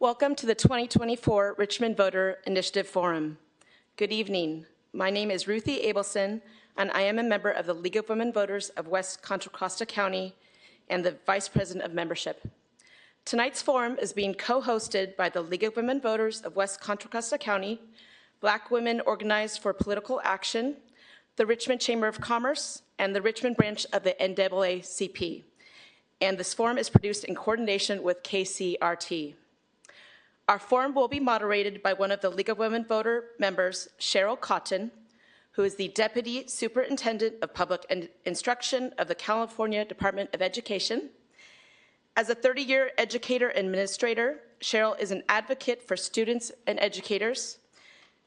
Welcome to the 2024 Richmond Voter Initiative Forum. Good evening. My name is Ruthie Abelson, and I am a member of the League of Women Voters of West Contra Costa County and the Vice President of Membership. Tonight's forum is being co-hosted by the League of Women Voters of West Contra Costa County, Black Women Organized for Political Action, the Richmond Chamber of Commerce, and the Richmond branch of the NAACP. And this forum is produced in coordination with KCRT. Our forum will be moderated by one of the League of Women Voter members, Cheryl Cotton, who is the Deputy Superintendent of Public Instruction of the California Department of Education. As a 30-year educator and administrator, Cheryl is an advocate for students and educators.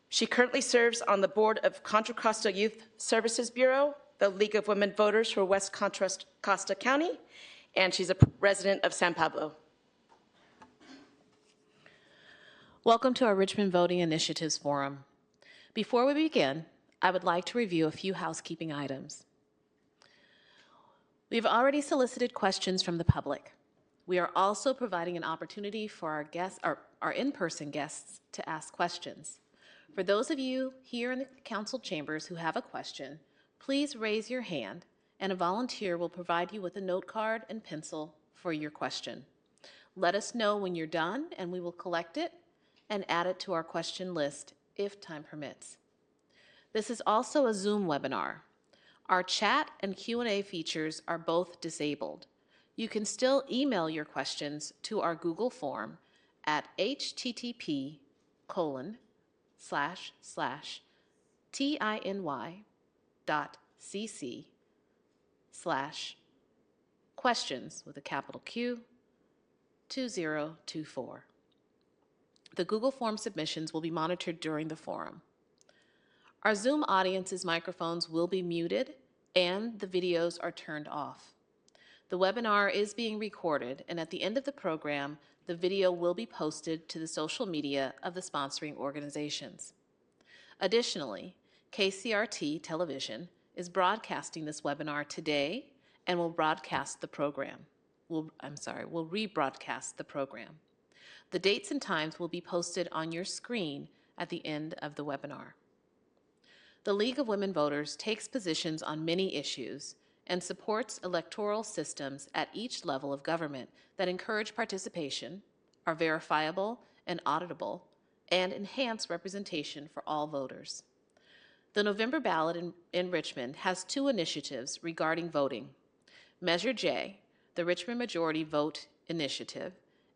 She currently serves on the board of Contra Costa Youth Services Bureau, the League of Women Voters for West Contra Costa County, and she's a resident of San Pablo. Welcome to our Richmond Voting Initiatives Forum. Before we begin, I would like to review a few housekeeping items. We've already solicited questions from the public. We are also providing an opportunity for our guests, our in-person guests, to ask questions. For those of you here in the council chambers who have a question, please raise your hand and a volunteer will provide you with a note card and pencil for your question. Let us know when you're done and we will collect it and add it to our question list if time permits. This is also a Zoom webinar. Our chat and Q&A features are both disabled. You can still email your questions to our Google form at http://tiny.cc/questions with a capital Q 2024. The Google Form submissions will be monitored during the forum. Our Zoom audience's microphones will be muted and the videos are turned off. The webinar is being recorded, and at the end of the program, the video will be posted to the social media of the sponsoring organizations. Additionally, KCRT Television is broadcasting this webinar today and will rebroadcast the program. The dates and times will be posted on your screen at the end of the webinar. The League of Women Voters takes positions on many issues and supports electoral systems at each level of government that encourage participation, are verifiable and auditable, and enhance representation for all voters. The November ballot in Richmond has two initiatives regarding voting: Measure J, the Richmond Majority Vote Initiative,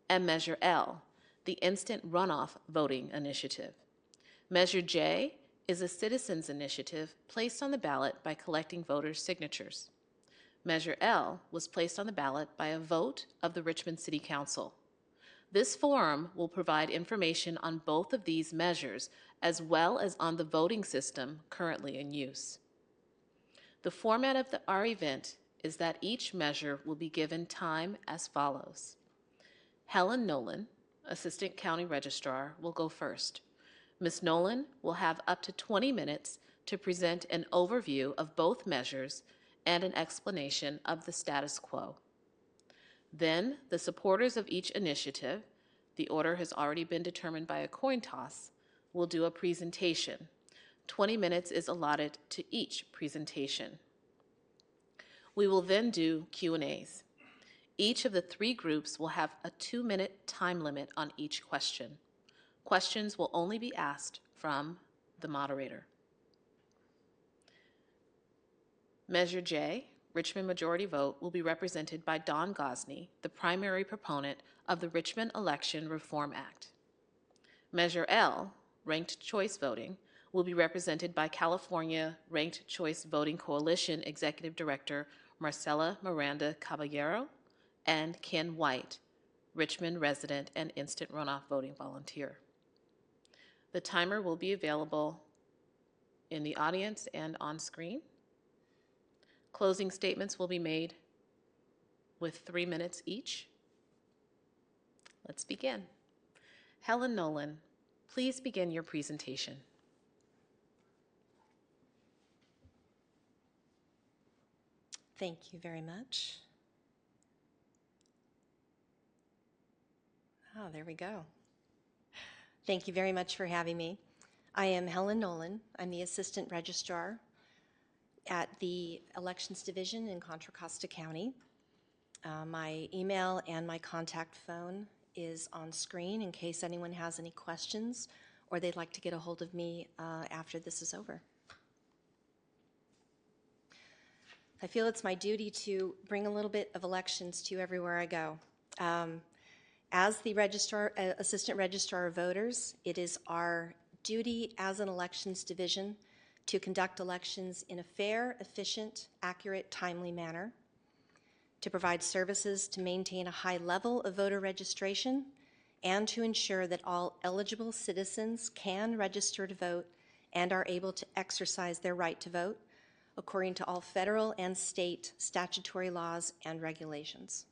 and Measure L, the Instant Runoff Voting Initiative. Measure J is a citizens' initiative placed on the ballot by collecting voters' signatures. Measure L was placed on the ballot by a vote of the Richmond City Council. This forum will provide information on both of these measures, as well as on the voting system currently in use. The format of our event is that each measure will be given time as follows. Helen Nolan, Assistant County Registrar, will go first. Ms. Nolan will have up to 20 minutes to present an overview of both measures and an explanation of the status quo. Then, the supporters of each initiative, the order has already been determined by a coin toss, will do a presentation. 20 minutes is allotted to each presentation. We will then do Q&As. Each of the three groups will have a 2-minute time limit on each question. Questions will only be asked from the moderator. Measure J, Richmond Majority Vote, will be represented by Don Gosney, the primary proponent of the Richmond Election Reform Act. Measure L, Ranked Choice Voting, will be represented by California Ranked Choice Voting Coalition Executive Director Marcela Miranda Caballero and Ken White, Richmond resident and instant runoff voting volunteer. The timer will be available in the audience and on screen. Closing statements will be made with 3 minutes each. Let's begin. Helen Nolan, please begin your presentation. Thank you very much. Oh, there we go. Thank you very much for having me. I am Helen Nolan. I'm the Assistant Registrar at the Elections Division in Contra, Costa County. My email and my contact phone is on screen in case anyone has any questions or they'd like to get a hold of me after this is over. I feel it's my duty to bring a little bit of elections to everywhere I go. As the Assistant Registrar of Voters, it is our duty as an Elections Division to conduct elections in a fair, efficient, accurate, timely manner, to provide services to maintain a high level of voter registration, and to ensure that all eligible citizens can register to vote and are able to exercise their right to vote according to all federal and state statutory laws and regulations.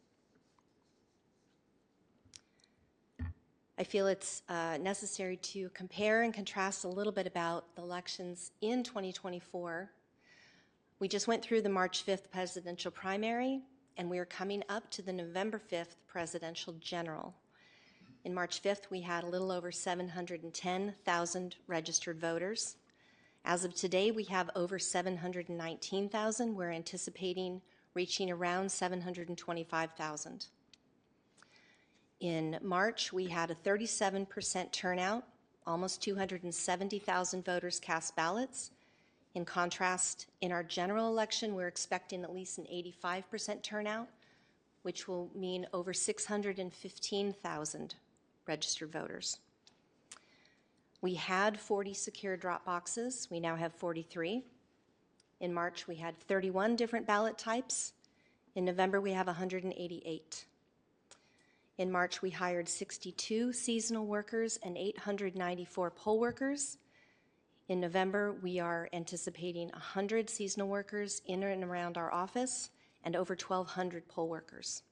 I feel it's necessary to compare and contrast a little bit about the elections in 2024. We just went through the March 5th presidential primary, and we are coming up to the November 5th presidential general. In March 5th, we had a little over 710,000 registered voters. As of today, we have over 719,000. We're anticipating reaching around 725,000. In March, we had a 37% turnout, almost 270,000 voters cast ballots. In contrast, in our general election, we're expecting at least an 85% turnout, which will mean over 615,000 registered voters. We had 40 secure drop boxes. We now have 43. In March, we had 31 different ballot types. In November, we have 188. In March, we hired 62 seasonal workers and 894 poll workers. In November, we are anticipating 100 seasonal workers in and around our office and over 1,200 poll workers.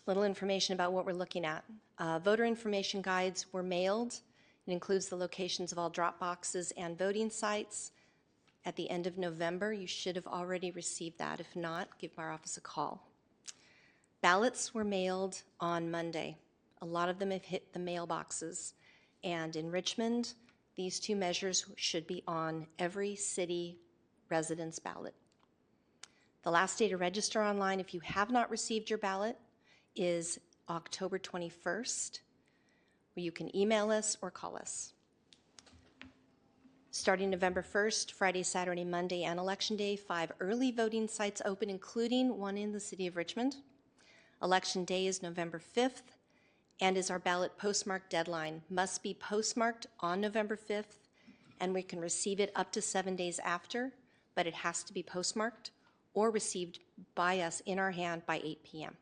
Little information about what we're looking at. Voter information guides were mailed. It includes the locations of all drop boxes and voting sites. At the end of November, you should have already received that. If not, give our office a call. Ballots were mailed on Monday. A lot of them have hit the mailboxes. And in Richmond, these two measures should be on every city resident's ballot. The last day to register online, if you have not received your ballot, is October 21st, where you can email us or call us. Starting November 1st, Friday, Saturday, Monday, and Election Day, 5 early voting sites open, including one in the city of Richmond. Election Day is November 5th, and is our ballot postmark deadline. Must be postmarked on November 5th, and we can receive it up to 7 days after, but it has to be postmarked or received by us in our hand by 8 p.m.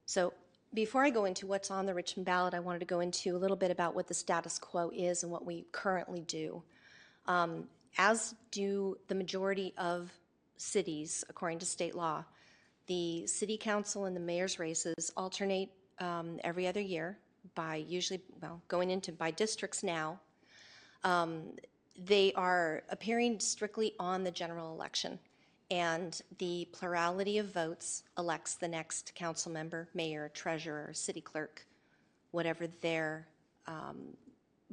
So before I go into what's on the Richmond ballot, I wanted to go into a little bit about what the status quo is and what we currently do. As do the majority of cities, according to state law, the city council and the mayor's races alternate every other year by going into by districts now. They are appearing strictly on the general election, and the plurality of votes elects the next council member, mayor, treasurer, city clerk, whatever their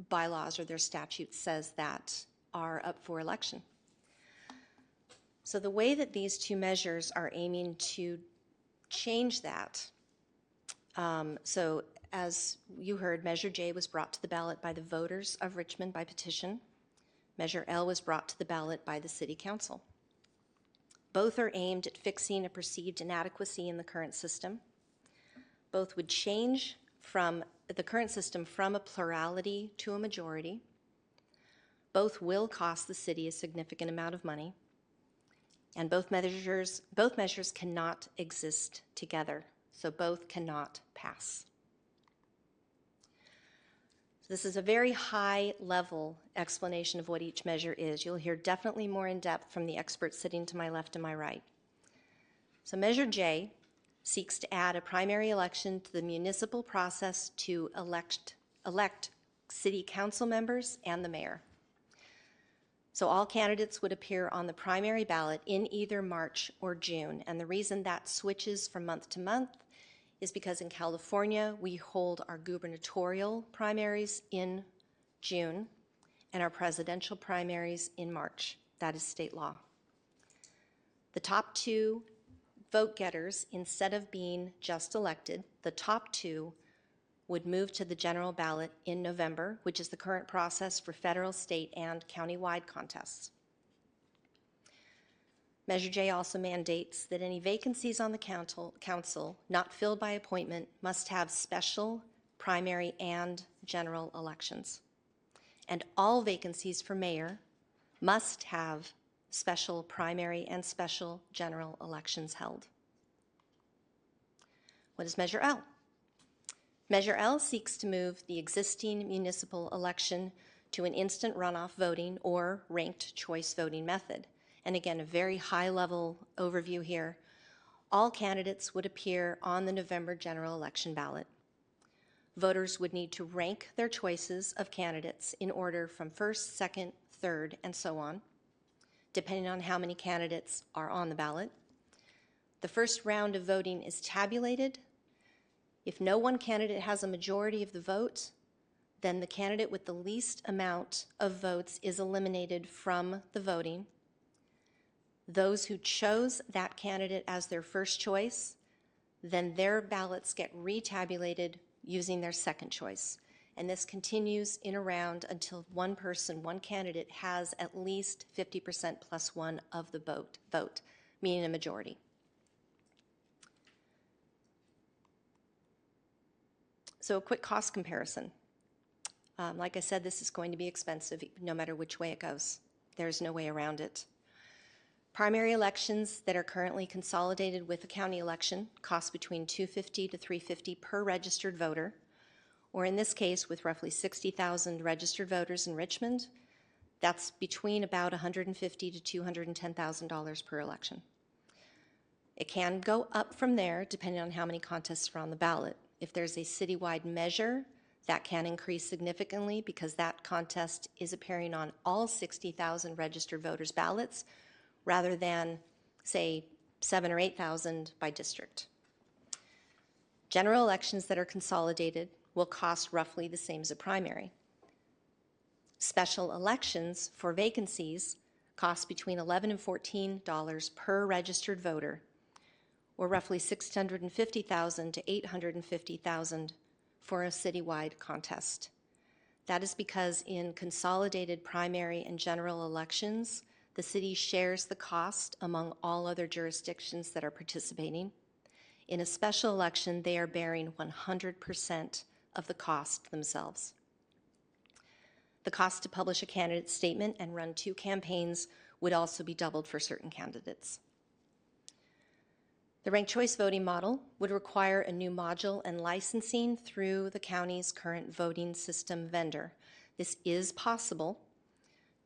bylaws or their statute says that are up for election. So the way that these two measures are aiming to change that, so as you heard, Measure J was brought to the ballot by the voters of Richmond by petition. Measure L was brought to the ballot by the City Council. Both are aimed at fixing a perceived inadequacy in the current system. Both would change from the current system from a plurality to a majority. Both will cost the city a significant amount of money. And both measures cannot exist together, so both cannot pass. So this is a very high-level explanation of what each measure is. You'll hear definitely more in depth from the experts sitting to my left and my right. So Measure J seeks to add a primary election to the municipal process to elect city council members and the mayor. So all candidates would appear on the primary ballot in either March or June. And the reason that switches from month to month is because in California, we hold our gubernatorial primaries in June and our presidential primaries in March. That is state law. The top two vote getters, instead of being just elected, the top two would move to the general ballot in November, which is the current process for federal, state, and county-wide contests. Measure J also mandates that any vacancies on the council not filled by appointment must have special, primary, and general elections. And all vacancies for mayor must have special primary and special general elections held. What is Measure L? Measure L seeks to move the existing municipal election to an instant runoff voting or ranked choice voting method. And again, a very high-level overview here. All candidates would appear on the November general election ballot. Voters would need to rank their choices of candidates in order from first, second, third, and so on, depending on how many candidates are on the ballot. The first round of voting is tabulated. If no one candidate has a majority of the vote, then the candidate with the least amount of votes is eliminated from the voting. Those who chose that candidate as their first choice, then their ballots get retabulated using their second choice. And this continues in a round until one person, one candidate, has at least 50% plus one of the vote, meaning a majority. So a quick cost comparison. Like I said, this is going to be expensive no matter which way it goes. There's no way around it. Primary elections that are currently consolidated with a county election cost between $250 to $350 per registered voter, or in this case, with roughly 60,000 registered voters in Richmond, that's between about $150,000 to $210,000 per election. It can go up from there depending on how many contests are on the ballot. If there's a citywide measure, that can increase significantly because that contest is appearing on all 60,000 registered voters' ballots rather than, say, 7,000 or 8,000 by district. General elections that are consolidated will cost roughly the same as a primary. Special elections for vacancies cost between $11 and $14 per registered voter, or roughly $650,000 to $850,000 for a citywide contest. That is because in consolidated primary and general elections, the city shares the cost among all other jurisdictions that are participating. In a special election, they are bearing 100% of the cost themselves. The cost to publish a candidate statement and run 2 campaigns would also be doubled for certain candidates. The ranked choice voting model would require a new module and licensing through the county's current voting system vendor. This is possible.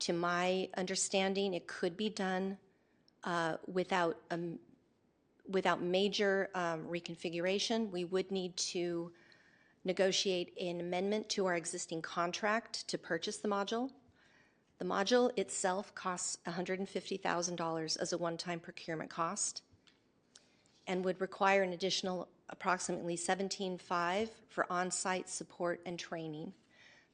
To my understanding, it could be done without major reconfiguration. We would need to negotiate an amendment to our existing contract to purchase the module. The module itself costs $150,000 as a one-time procurement cost and would require an additional approximately $17,500 for on-site support and training.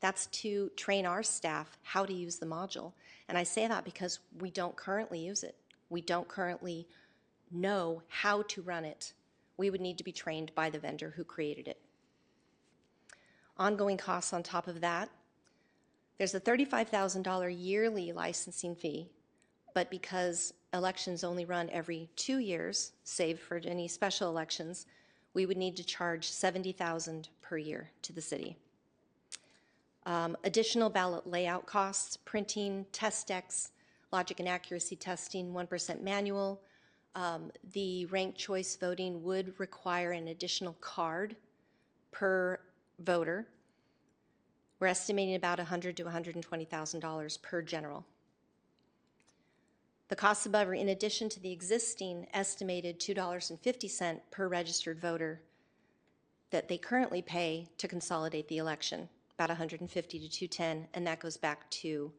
That's to train our staff how to use the module. And I say that because we don't currently use it. We don't currently know how to run it. We would need to be trained by the vendor who created it. Ongoing costs on top of that. There's a $35,000 yearly licensing fee, but because elections only run every 2 years, save for any special elections, we would need to charge $70,000 per year to the city. Additional ballot layout costs, printing, test decks, logic and accuracy testing, 1% manual. The ranked choice voting would require an additional card per voter. We're estimating about $100,000 to $120,000 per general. The costs above are in addition to the existing estimated $2.50 per registered voter that they currently pay to consolidate the election, about $150 to $210, and that goes back to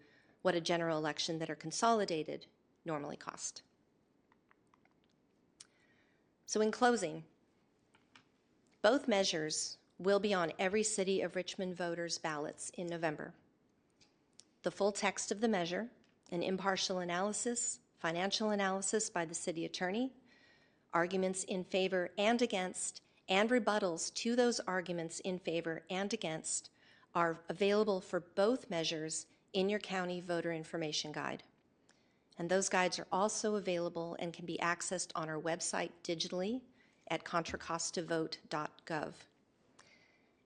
what a general election that are consolidated normally cost. So in closing, both measures will be on every City of Richmond voters' ballots in November. The full text of the measure, an impartial analysis, financial analysis by the city attorney, arguments in favor and against, and rebuttals to those arguments in favor and against are available for both measures in your county voter information guide. And those guides are also available and can be accessed on our website digitally at contracostavote.gov.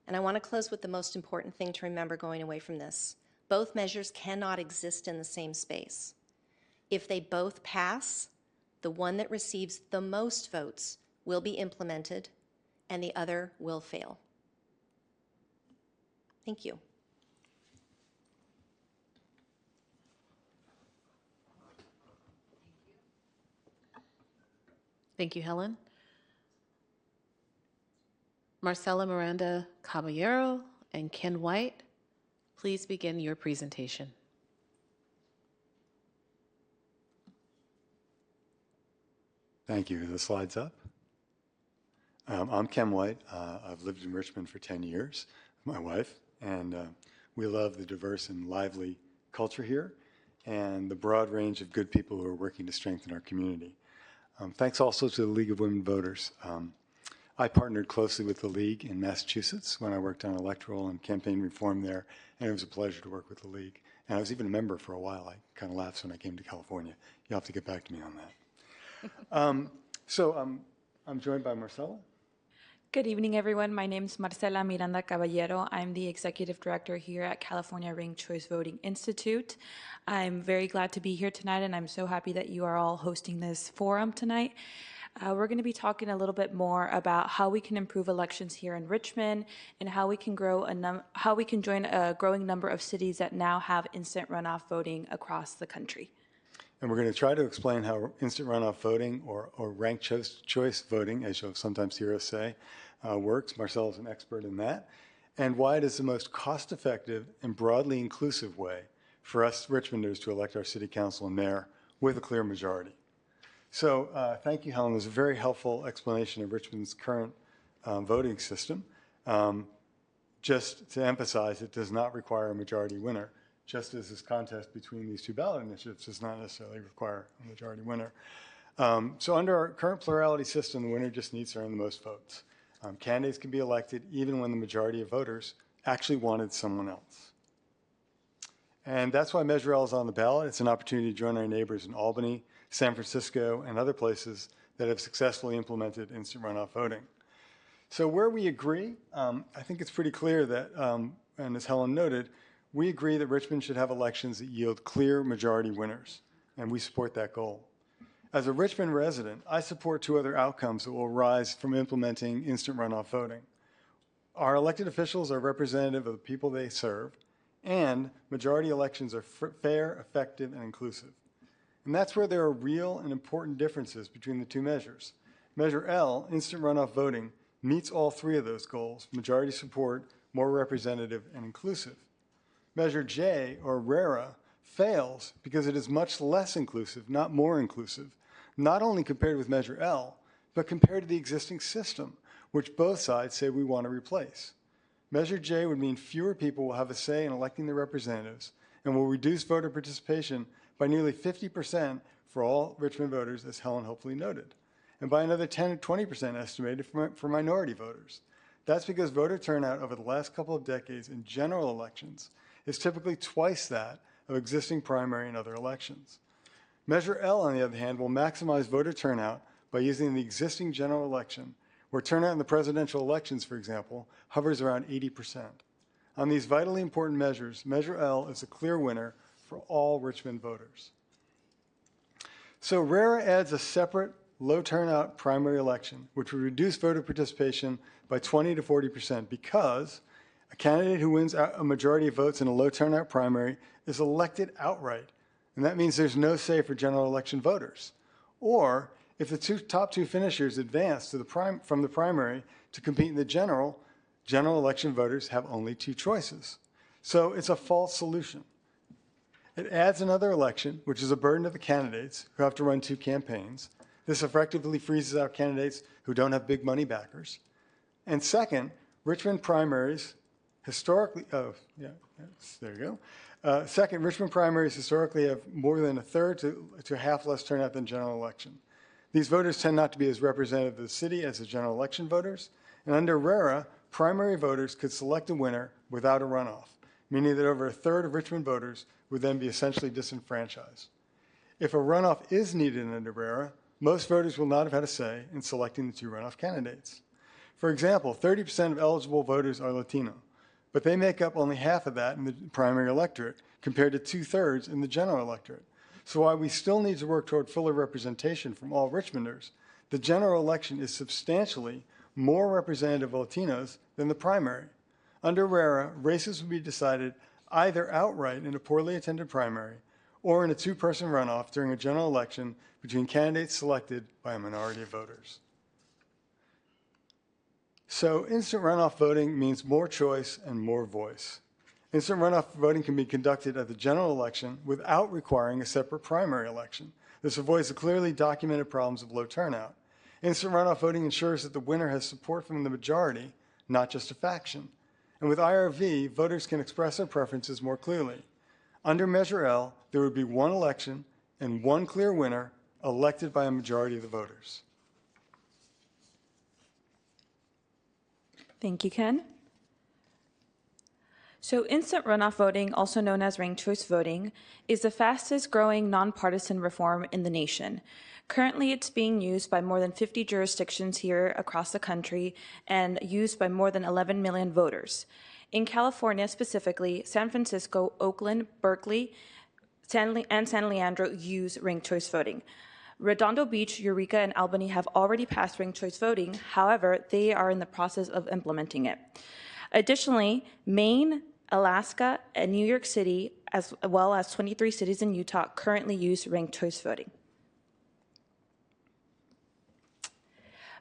And I want to close with the most important thing to remember going away from this. Both measures cannot exist in the same space. If they both pass, the one that receives the most votes will be implemented and the other will fail. Thank you. Thank you, Helen. Marcela Miranda Caballero and Ken White, please begin your presentation. Thank you. Are the slides up? I'm Ken White. I've lived in Richmond for 10 years with my wife, and we love the diverse and lively culture here and the broad range of good people who are working to strengthen our community. Thanks also to the League of Women Voters. I partnered closely with the League in Massachusetts when I worked on electoral and campaign reform there, and it was a pleasure to work with the League. And I was even a member for a while. I kind of laughed when I came to California. You'll have to get back to me on that. I'm joined by Marcela. Good evening, everyone. My name is Marcela Miranda Caballero. I'm the Executive Director here at California Ranked Choice Voting Institute. I'm very glad to be here tonight, and I'm so happy that you are all hosting this forum tonight. We're going to be talking a little bit more about how we can improve elections here in Richmond and how we can join a growing number of cities that now have instant runoff voting across the country. And we're going to try to explain how instant runoff voting or ranked choice voting, as you'll sometimes hear us say, works. Marcel is an expert in that. And why it is the most cost-effective and broadly inclusive way for us Richmonders to elect our city council and mayor with a clear majority. So thank you, Helen. It was a very helpful explanation of Richmond's current voting system. Just to emphasize, it does not require a majority winner, just as this contest between these two ballot initiatives does not necessarily require a majority winner. So under our current plurality system, the winner just needs to earn the most votes. Candidates can be elected even when the majority of voters actually wanted someone else. And that's why Measure L is on the ballot. It's an opportunity to join our neighbors in Albany, San Francisco, and other places that have successfully implemented instant runoff voting. So where we agree, I think it's pretty clear that, and as Helen noted, we agree that Richmond should have elections that yield clear majority winners, and we support that goal. As a Richmond resident, I support two other outcomes that will arise from implementing instant runoff voting. Our elected officials are representative of the people they serve, and majority elections are fair, effective, and inclusive. And that's where there are real and important differences between the two measures. Measure L, instant runoff voting, meets all three of those goals: majority support, more representative, and inclusive. Measure J, or RERA, fails because it is much less inclusive, not more inclusive, not only compared with Measure L, but compared to the existing system, which both sides say we want to replace. Measure J would mean fewer people will have a say in electing their representatives and will reduce voter participation by nearly 50% for all Richmond voters, as Helen hopefully noted, and by another 10 to 20% estimated for minority voters. That's because voter turnout over the last couple of decades in general elections is typically twice that of existing primary and other elections. Measure L, on the other hand, will maximize voter turnout by using the existing general election, where turnout in the presidential elections, for example, hovers around 80%. On these vitally important measures, Measure L is a clear winner for all Richmond voters. So RERA adds a separate low turnout primary election, which would reduce voter participation by 20 to 40% because A candidate who wins a majority of votes in a low turnout primary is elected outright, and that means there's no say for general election voters. Or if the top two finishers advance to from the primary to compete in the general election voters have only two choices. So it's a false solution. It adds another election, which is a burden to the candidates who have to run two campaigns. This effectively freezes out candidates who don't have big money backers. And second, Richmond primaries historically, there you go. Second, Richmond primaries historically have more than a third to half less turnout than general election. These voters tend not to be as representative of the city as the general election voters. And under RERA, primary voters could select a winner without a runoff, meaning that over a third of Richmond voters would then be essentially disenfranchised. If a runoff is needed under RERA, most voters will not have had a say in selecting the two runoff candidates. For example, 30% of eligible voters are Latino, but they make up only half of that in the primary electorate compared to 2/3 in the general electorate. So while we still need to work toward fuller representation from all Richmonders, the general election is substantially more representative of Latinos than the primary. Under RERA, races would be decided either outright in a poorly attended primary or in a two-person runoff during a general election between candidates selected by a minority of voters. So instant runoff voting means more choice and more voice. Instant runoff voting can be conducted at the general election without requiring a separate primary election. This avoids the clearly documented problems of low turnout. Instant runoff voting ensures that the winner has support from the majority, not just a faction. And with IRV, voters can express their preferences more clearly. Under Measure L, there would be one election and one clear winner elected by a majority of the voters. Thank you, Ken. So instant runoff voting, also known as ranked choice voting, is the fastest growing nonpartisan reform in the nation. Currently, it's being used by more than 50 jurisdictions here across the country and used by more than 11 million voters. In California specifically, San Francisco, Oakland, Berkeley, and San Leandro use ranked choice voting. Redondo Beach, Eureka, and Albany have already passed ranked choice voting. However, they are in the process of implementing it. Additionally, Maine, Alaska, and New York City, as well as 23 cities in Utah, currently use ranked choice voting.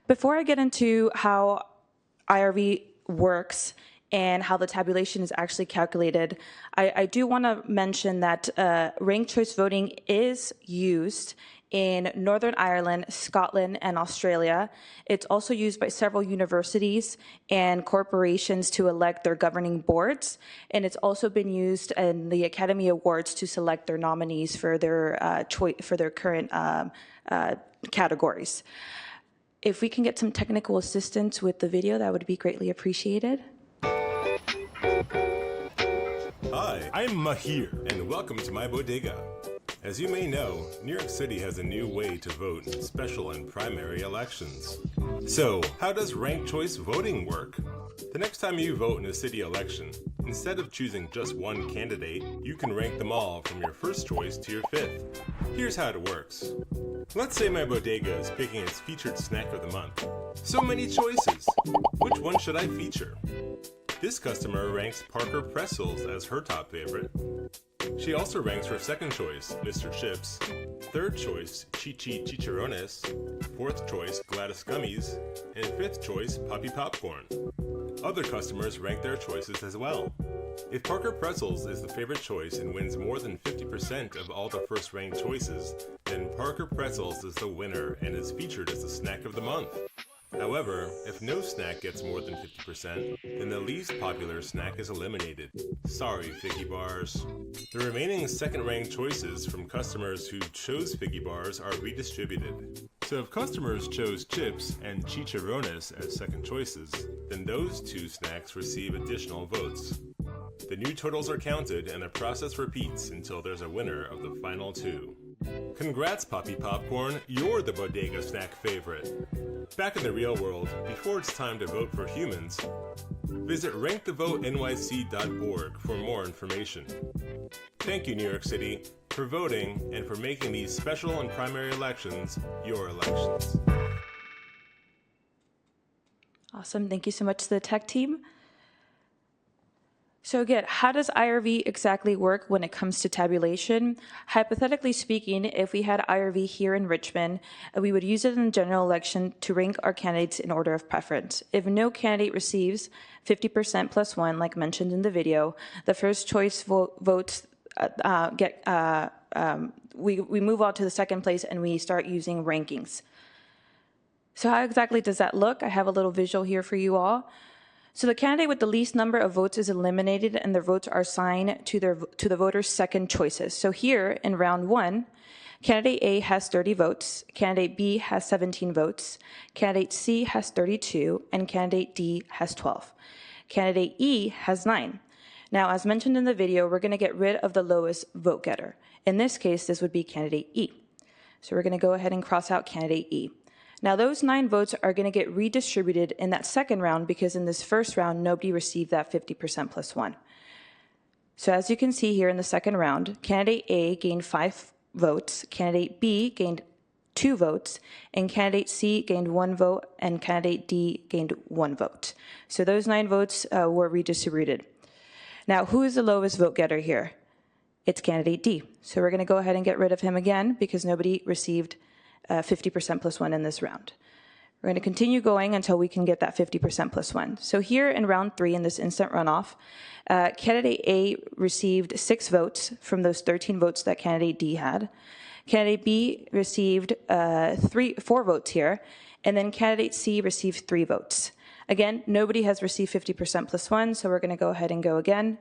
Before I get into how IRV works and how the tabulation is actually calculated, I do want to mention that ranked choice voting is used in Northern Ireland, Scotland, and Australia. It's also used by several universities and corporations to elect their governing boards, and it's also been used in the Academy Awards to select their nominees for their current categories. If we can get some technical assistance with the video, that would be greatly appreciated. Hi, I'm Mahir, and welcome to my bodega. As you may know, New York City has a new way to vote in special and primary elections. So, how does ranked choice voting work? The next time you vote in a city election, instead of choosing just one candidate, you can rank them all from your first choice to your fifth. Here's how it works. Let's say my bodega is picking its featured snack of the month. So many choices! Which one should I feature? This customer ranks Parker Pretzels as her top favorite. She also ranks her second choice, Mr. Chips, third choice, Chi-Chi Chicharrones, fourth choice, Gladys Gummies, and fifth choice, Poppy Popcorn. Other customers rank their choices as well. If Parker Pretzels is the favorite choice and wins more than 50% of all the first ranked choices, then Parker Pretzels is the winner and is featured as the snack of the month. However, if no snack gets more than 50%, then the least popular snack is eliminated. Sorry, Figgy Bars. The remaining second-ranked choices from customers who chose Figgy Bars are redistributed. So if customers chose chips and chicharrones as second choices, then those two snacks receive additional votes. The new totals are counted and the process repeats until there's a winner of the final two. Congrats, Poppy Popcorn, you're the bodega snack favorite. Back in the real world, before it's time to vote for humans, visit rankthevotenyc.org for more information. Thank you, New York City, for voting and for making these special and primary elections your elections. Awesome. Thank you so much to the tech team. So again, how does IRV exactly work when it comes to tabulation? Hypothetically speaking, if we had IRV here in Richmond, we would use it in the general election to rank our candidates in order of preference. If no candidate receives 50% plus one, like mentioned in the video, the first choice votes we move on to the second place and we start using rankings. So how exactly does that look? I have a little visual here for you all. So the candidate with the least number of votes is eliminated and their votes are assigned to the voters' second choices. So here in round one, candidate A has 30 votes, candidate B has 17 votes, candidate C has 32, and candidate D has 12. Candidate E has 9. Now, as mentioned in the video, we're going to get rid of the lowest vote getter. In this case, this would be candidate E. So we're going to go ahead and cross out candidate E. Now, those 9 votes are going to get redistributed in that second round because in this first round, nobody received that 50% plus 1. So as you can see here in the second round, candidate A gained 5 votes, candidate B gained 2 votes, and candidate C gained 1 vote, and candidate D gained 1 vote. So those 9 votes were redistributed. Now, who is the lowest vote getter here? It's candidate D. So we're going to go ahead and get rid of him again because nobody received 50% plus 1 in this round. We're going to continue going until we can get that 50% plus 1. So here in round 3, in this instant runoff, candidate A received 6 votes from those 13 votes that candidate D had. Candidate B received 4 votes here, and then candidate C received 3 votes. Again, nobody has received 50% plus 1, so we're going to go ahead and go again.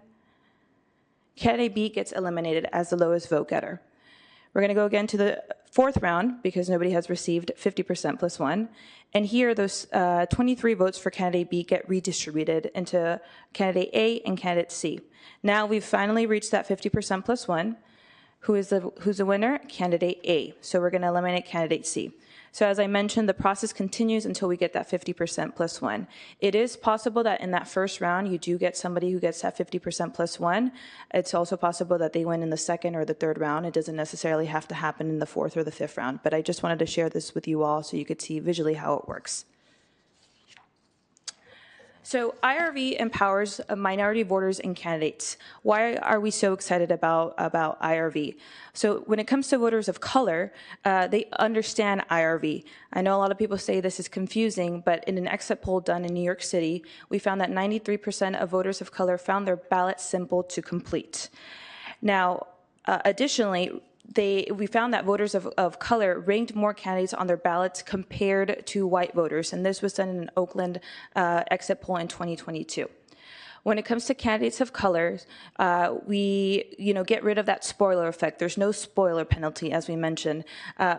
Candidate B gets eliminated as the lowest vote getter. We're going to go again to the 4th round because nobody has received 50% plus 1. And here, those 23 votes for candidate B get redistributed into candidate A and candidate C. Now we've finally reached that 50% plus 1. Who's the winner? Candidate A. So we're going to eliminate candidate C. So as I mentioned, the process continues until we get that 50% plus 1. It is possible that in that first round, you do get somebody who gets that 50% plus 1. It's also possible that they win in the second or the third round. It doesn't necessarily have to happen in the 4th or the 5th round, but I just wanted to share this with you all so you could see visually how it works. So IRV empowers minority voters and candidates. Why are we so excited about IRV? So when it comes to voters of color, they understand IRV. I know a lot of people say this is confusing, but in an exit poll done in New York City, we found that 93% of voters of color found their ballot simple to complete. Now, additionally, we found that voters of color ranked more candidates on their ballots compared to white voters, and this was done in an Oakland exit poll in 2022. When it comes to candidates of color, we get rid of that spoiler effect. There's no spoiler penalty, as we mentioned.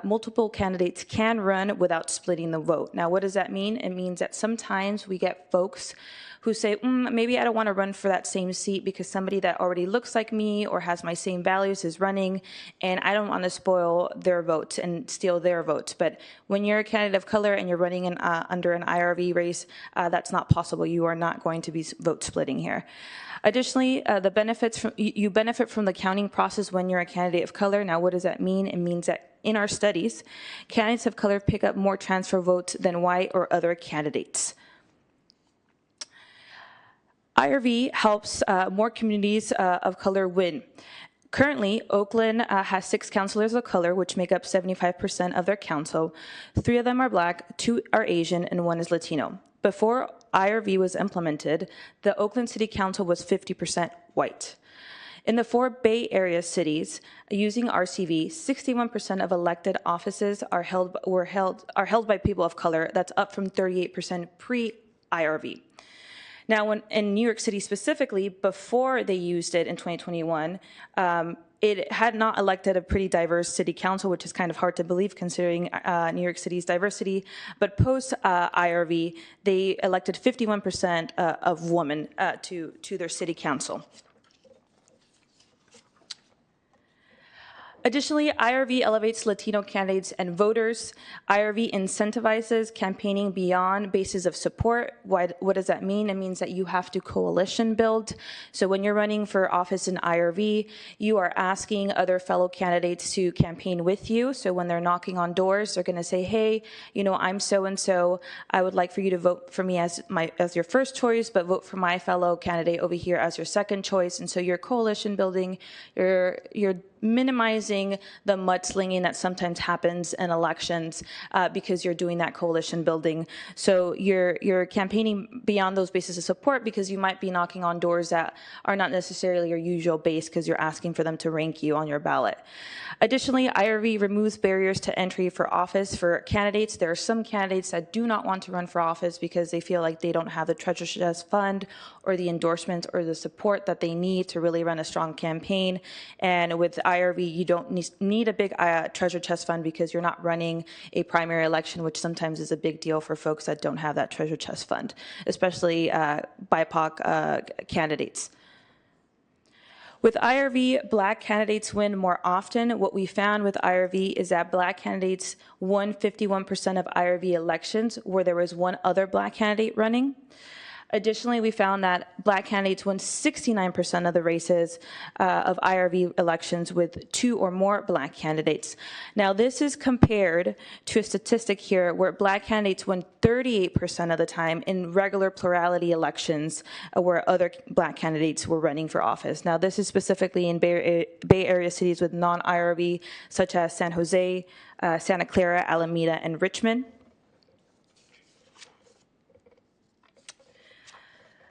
Multiple candidates can run without splitting the vote. Now, what does that mean? It means that sometimes we get folks who say, maybe I don't want to run for that same seat because somebody that already looks like me or has my same values is running, and I don't want to spoil their votes and steal their votes. But when you're a candidate of color and you're running under an IRV race, that's not possible. You are not going to be vote splitting here. Additionally, you benefit from the counting process when you're a candidate of color. Now, what does that mean? It means that in our studies, candidates of color pick up more transfer votes than white or other candidates. IRV helps more communities of color win. Currently, Oakland has 6 councilors of color, which make up 75% of their council. 3 of them are Black, 2 are Asian, and 1 is Latino. Before IRV was implemented, the Oakland City Council was 50% white. In the 4 Bay Area cities, using RCV, 61% of elected offices are held by people of color. That's up from 38% pre-IRV. Now, in New York City specifically, before they used it in 2021, it had not elected a pretty diverse city council, which is kind of hard to believe considering New York City's diversity. But post IRV, they elected 51% of women to their city council. Additionally, IRV elevates Latino candidates and voters. IRV incentivizes campaigning beyond bases of support. What does that mean? It means that you have to coalition build. So when you're running for office in IRV, you are asking other fellow candidates to campaign with you. So when they're knocking on doors, they're going to say, hey, you know, I'm so-and-so. I would like for you to vote for me as your first choice, but vote for my fellow candidate over here as your second choice. And so you're coalition building, you're minimizing the mudslinging that sometimes happens in elections because you're doing that coalition building. So you're campaigning beyond those bases of support because you might be knocking on doors that are not necessarily your usual base because you're asking for them to rank you on your ballot. Additionally, IRV removes barriers to entry for office for candidates. There are some candidates that do not want to run for office because they feel like they don't have the treasure chest fund or the endorsements or the support that they need to really run a strong campaign. And with IRV, you don't need a big treasure chest fund because you're not running a primary election, which sometimes is a big deal for folks that don't have that treasure chest fund, especially BIPOC candidates. With IRV, Black candidates win more often. What we found with IRV is that Black candidates won 51% of IRV elections where there was one other Black candidate running. Additionally, we found that Black candidates won 69% of the races of IRV elections with 2 or more Black candidates. Now, this is compared to a statistic here where Black candidates won 38% of the time in regular plurality elections where other Black candidates were running for office. Now, this is specifically in Bay Area cities with non-IRV, such as San Jose, Santa Clara, Alameda, and Richmond.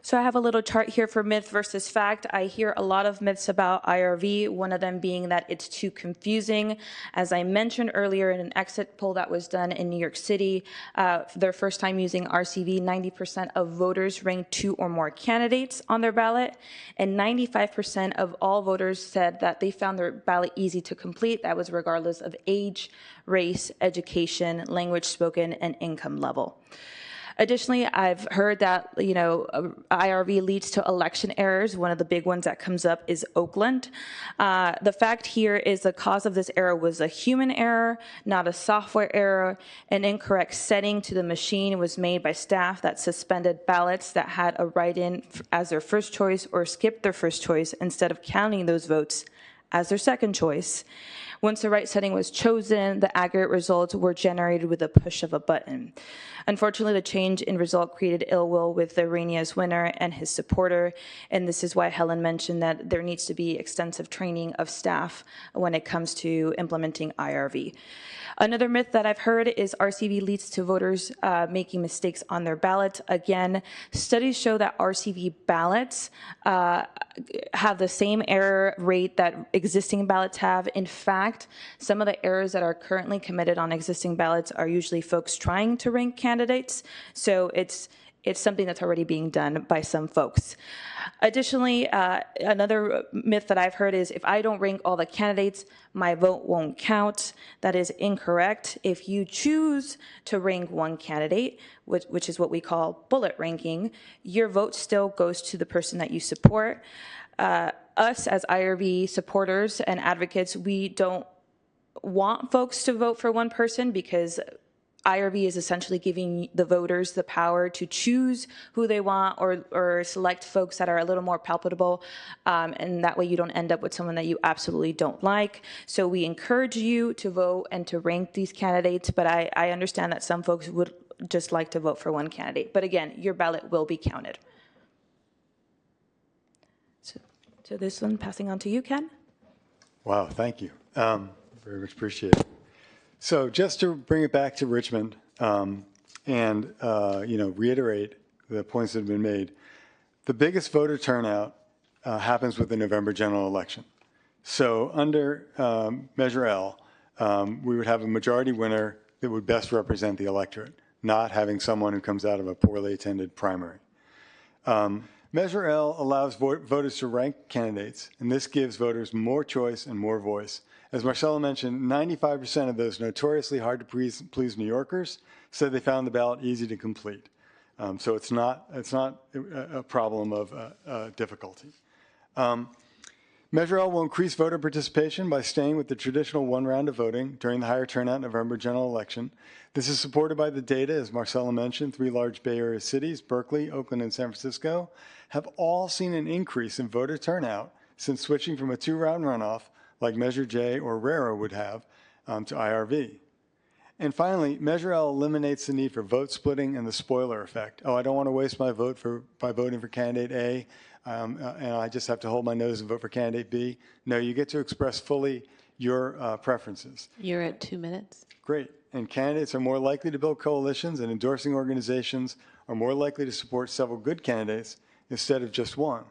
So I have a little chart here for myth versus fact. I hear a lot of myths about IRV, one of them being that it's too confusing. As I mentioned earlier in an exit poll that was done in New York City, for their first time using RCV, 90% of voters ranked 2 or more candidates on their ballot, and 95% of all voters said that they found their ballot easy to complete. That was regardless of age, race, education, language spoken, and income level. Additionally, I've heard that, you know, IRV leads to election errors. One of the big ones that comes up is Oakland. The fact here is the cause of this error was a human error, not a software error. An incorrect setting to the machine was made by staff that suspended ballots that had a write-in as their first choice or skipped their first choice instead of counting those votes as their second choice. Once the right setting was chosen, the aggregate results were generated with a push of a button. Unfortunately, the change in result created ill will with the Rainiers winner and his supporter, and this is why Helen mentioned that there needs to be extensive training of staff when it comes to implementing IRV. Another myth that I've heard is RCV leads to voters making mistakes on their ballots. Again, studies show that RCV ballots have the same error rate that existing ballots have. In fact, some of the errors that are currently committed on existing ballots are usually folks trying to rank candidates. So it's something that's already being done by some folks. Additionally, another myth that I've heard is if I don't rank all the candidates, my vote won't count. That is incorrect. If you choose to rank one candidate, which is what we call bullet ranking, your vote still goes to the person that you support. Us as IRV supporters and advocates, we don't want folks to vote for one person because IRV is essentially giving the voters the power to choose who they want or select folks that are a little more palpable, and that way you don't end up with someone that you absolutely don't like. So we encourage you to vote and to rank these candidates, but I understand that some folks would just like to vote for one candidate. But again, your ballot will be counted. So this one, passing on to you, Ken. Wow, thank you. Very much appreciate it. So just to bring it back to Richmond and reiterate the points that have been made, the biggest voter turnout happens with the November general election. So under Measure L, we would have a majority winner that would best represent the electorate, not having someone who comes out of a poorly attended primary. Measure L allows voters to rank candidates, and this gives voters more choice and more voice. As Marcella mentioned, 95% of those notoriously hard to please New Yorkers said they found the ballot easy to complete. So it's not a problem of difficulty. Measure L will increase voter participation by staying with the traditional one round of voting during the higher turnout November general election. This is supported by the data, as Marcella mentioned. 3 large Bay Area cities, Berkeley, Oakland, and San Francisco, have all seen an increase in voter turnout since switching from a 2-round runoff, like Measure J or RARA would have, to IRV. And finally, Measure L eliminates the need for vote splitting and the spoiler effect. Oh, I don't want to waste my vote by voting for candidate A, and I just have to hold my nose and vote for candidate B. No, you get to express fully your preferences. You're at 2 minutes. Great. And candidates are more likely to build coalitions, and endorsing organizations are more likely to support several good candidates instead of just one.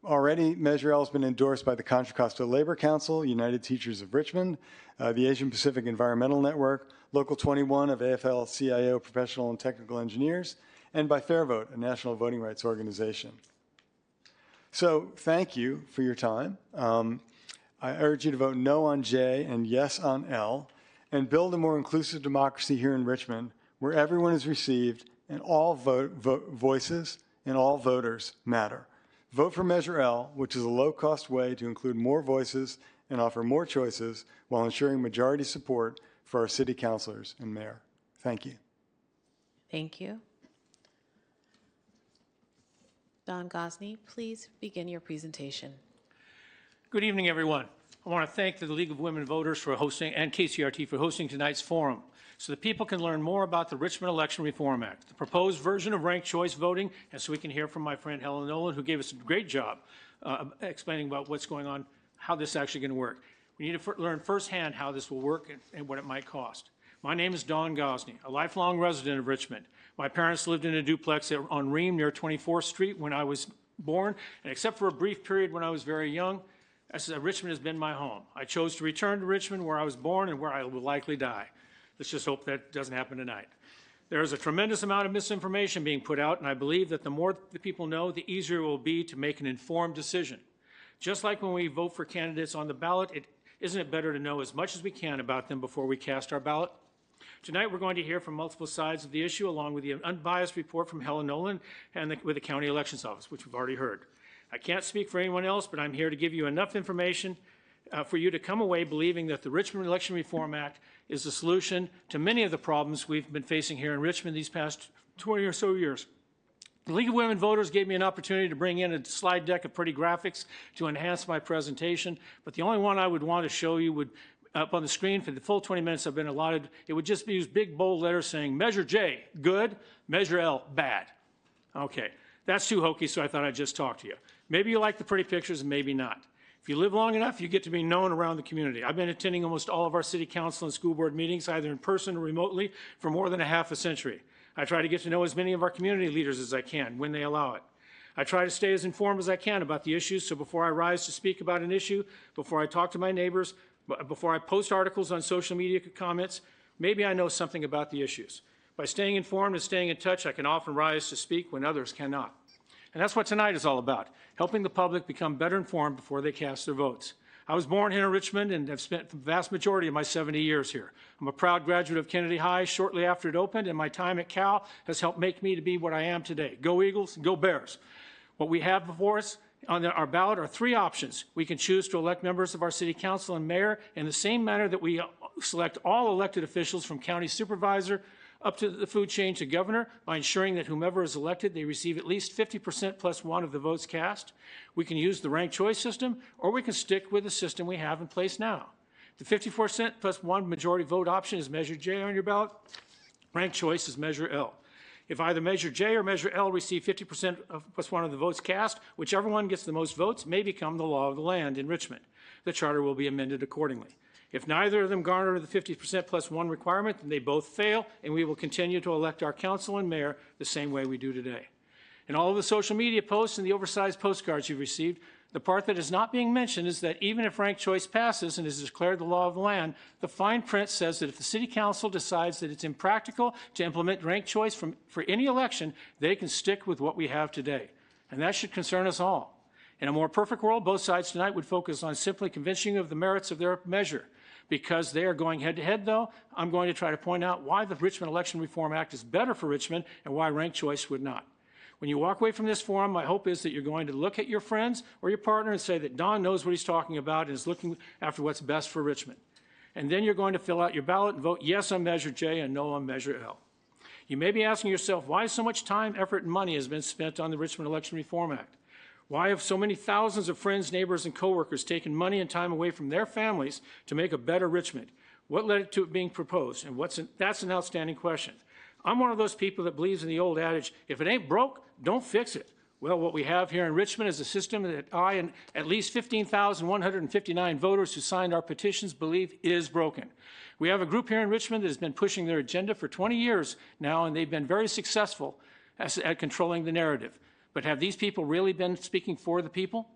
Already, Measure L has been endorsed by the Contra Costa Labor Council, United Teachers of Richmond, the Asian Pacific Environmental Network, Local 21 of AFL-CIO Professional and Technical Engineers, and by Fair Vote, a national voting rights organization. So thank you for your time. I urge you to vote no on J and yes on L, and build a more inclusive democracy here in Richmond, where everyone is received and all voices and all voters matter. Vote for Measure L, which is a low-cost way to include more voices and offer more choices while ensuring majority support for our city councilors and mayor. Thank you. Thank you. Don Gosney, please begin your presentation. Good evening, everyone. I want to thank the League of Women Voters for hosting and KCRT for hosting tonight's forum so that people can learn more about the Richmond Election Reform Act, the proposed version of ranked choice voting, and so we can hear from my friend Helen Nolan, who gave us a great job explaining about what's going on, how this is actually going to work. We need to learn firsthand how this will work and what it might cost. My name is Don Gosney, a lifelong resident of Richmond. My parents lived in a duplex on Ream near 24th Street when I was born, and except for a brief period when I was very young, Richmond has been my home. I chose to return to Richmond, where I was born and where I will likely die. Let's just hope that doesn't happen tonight. There is a tremendous amount of misinformation being put out, and I believe that the more the people know, the easier it will be to make an informed decision. Just like when we vote for candidates on the ballot, isn't it better to know as much as we can about them before we cast our ballot? Tonight, we're going to hear from multiple sides of the issue, along with the unbiased report from Helen Nolan and with the County Elections Office, which we've already heard. I can't speak for anyone else, but I'm here to give you enough information for you to come away believing that the Richmond Election Reform Act is the solution to many of the problems we've been facing here in Richmond these past 20 or so years. The League of Women Voters gave me an opportunity to bring in a slide deck of pretty graphics to enhance my presentation, but the only one I would want to show you would, up on the screen for the full 20 minutes I've been allotted, it would just use big bold letters saying Measure J, good, Measure L, bad. Okay, that's too hokey, so I thought I'd just talk to you. Maybe you like the pretty pictures and maybe not. If you live long enough, you get to be known around the community. I've been attending almost all of our city council and school board meetings, either in person or remotely, for more than a half a century. I try to get to know as many of our community leaders as I can when they allow it. I try to stay as informed as I can about the issues, so before I rise to speak about an issue, before I talk to my neighbors, before I post articles on social media comments, maybe I know something about the issues. By staying informed and staying in touch, I can often rise to speak when others cannot. And that's what tonight is all about, helping the public become better informed before they cast their votes. I was born here in Richmond and have spent the vast majority of my 70 years here. I'm a proud graduate of Kennedy High shortly after it opened, and my time at Cal has helped make me to be what I am today. Go Eagles, go Bears. What we have before us on our ballot are 3 options. We can choose to elect members of our city council and mayor in the same manner that we select all elected officials from county supervisor up to the food chain to governor by ensuring that whomever is elected, they receive at least 50% plus 1 of the votes cast. We can use the ranked choice system, or we can stick with the system we have in place now. The 54% plus 1 majority vote option is Measure J on your ballot. Ranked choice is Measure L. If either Measure J or Measure L receive 50% plus 1 of the votes cast, whichever one gets the most votes may become the law of the land in Richmond. The charter will be amended accordingly. If neither of them garner the 50% plus 1 requirement, then they both fail, and we will continue to elect our council and mayor the same way we do today. In all of the social media posts and the oversized postcards you've received, the part that is not being mentioned is that even if ranked choice passes and is declared the law of the land, the fine print says that if the city council decides that it's impractical to implement ranked choice for any election, they can stick with what we have today. And that should concern us all. In a more perfect world, both sides tonight would focus on simply convincing you of the merits of their measure. Because they are going head-to-head, though, I'm going to try to point out why the Richmond Election Reform Act is better for Richmond and why ranked choice would not. When you walk away from this forum, my hope is that you're going to look at your friends or your partner and say that Don knows what he's talking about and is looking after what's best for Richmond. And then you're going to fill out your ballot and vote yes on Measure J and no on Measure L. You may be asking yourself why so much time, effort, and money has been spent on the Richmond Election Reform Act. Why have so many thousands of friends, neighbors, and coworkers taken money and time away from their families to make a better Richmond? What led to it being proposed? And that's an outstanding question. I'm one of those people that believes in the old adage, if it ain't broke, don't fix it. Well, what we have here in Richmond is a system that I and at least 15,159 voters who signed our petitions believe is broken. We have a group here in Richmond that has been pushing their agenda for 20 years now, and they've been very successful at controlling the narrative. But have these people really been speaking for the people?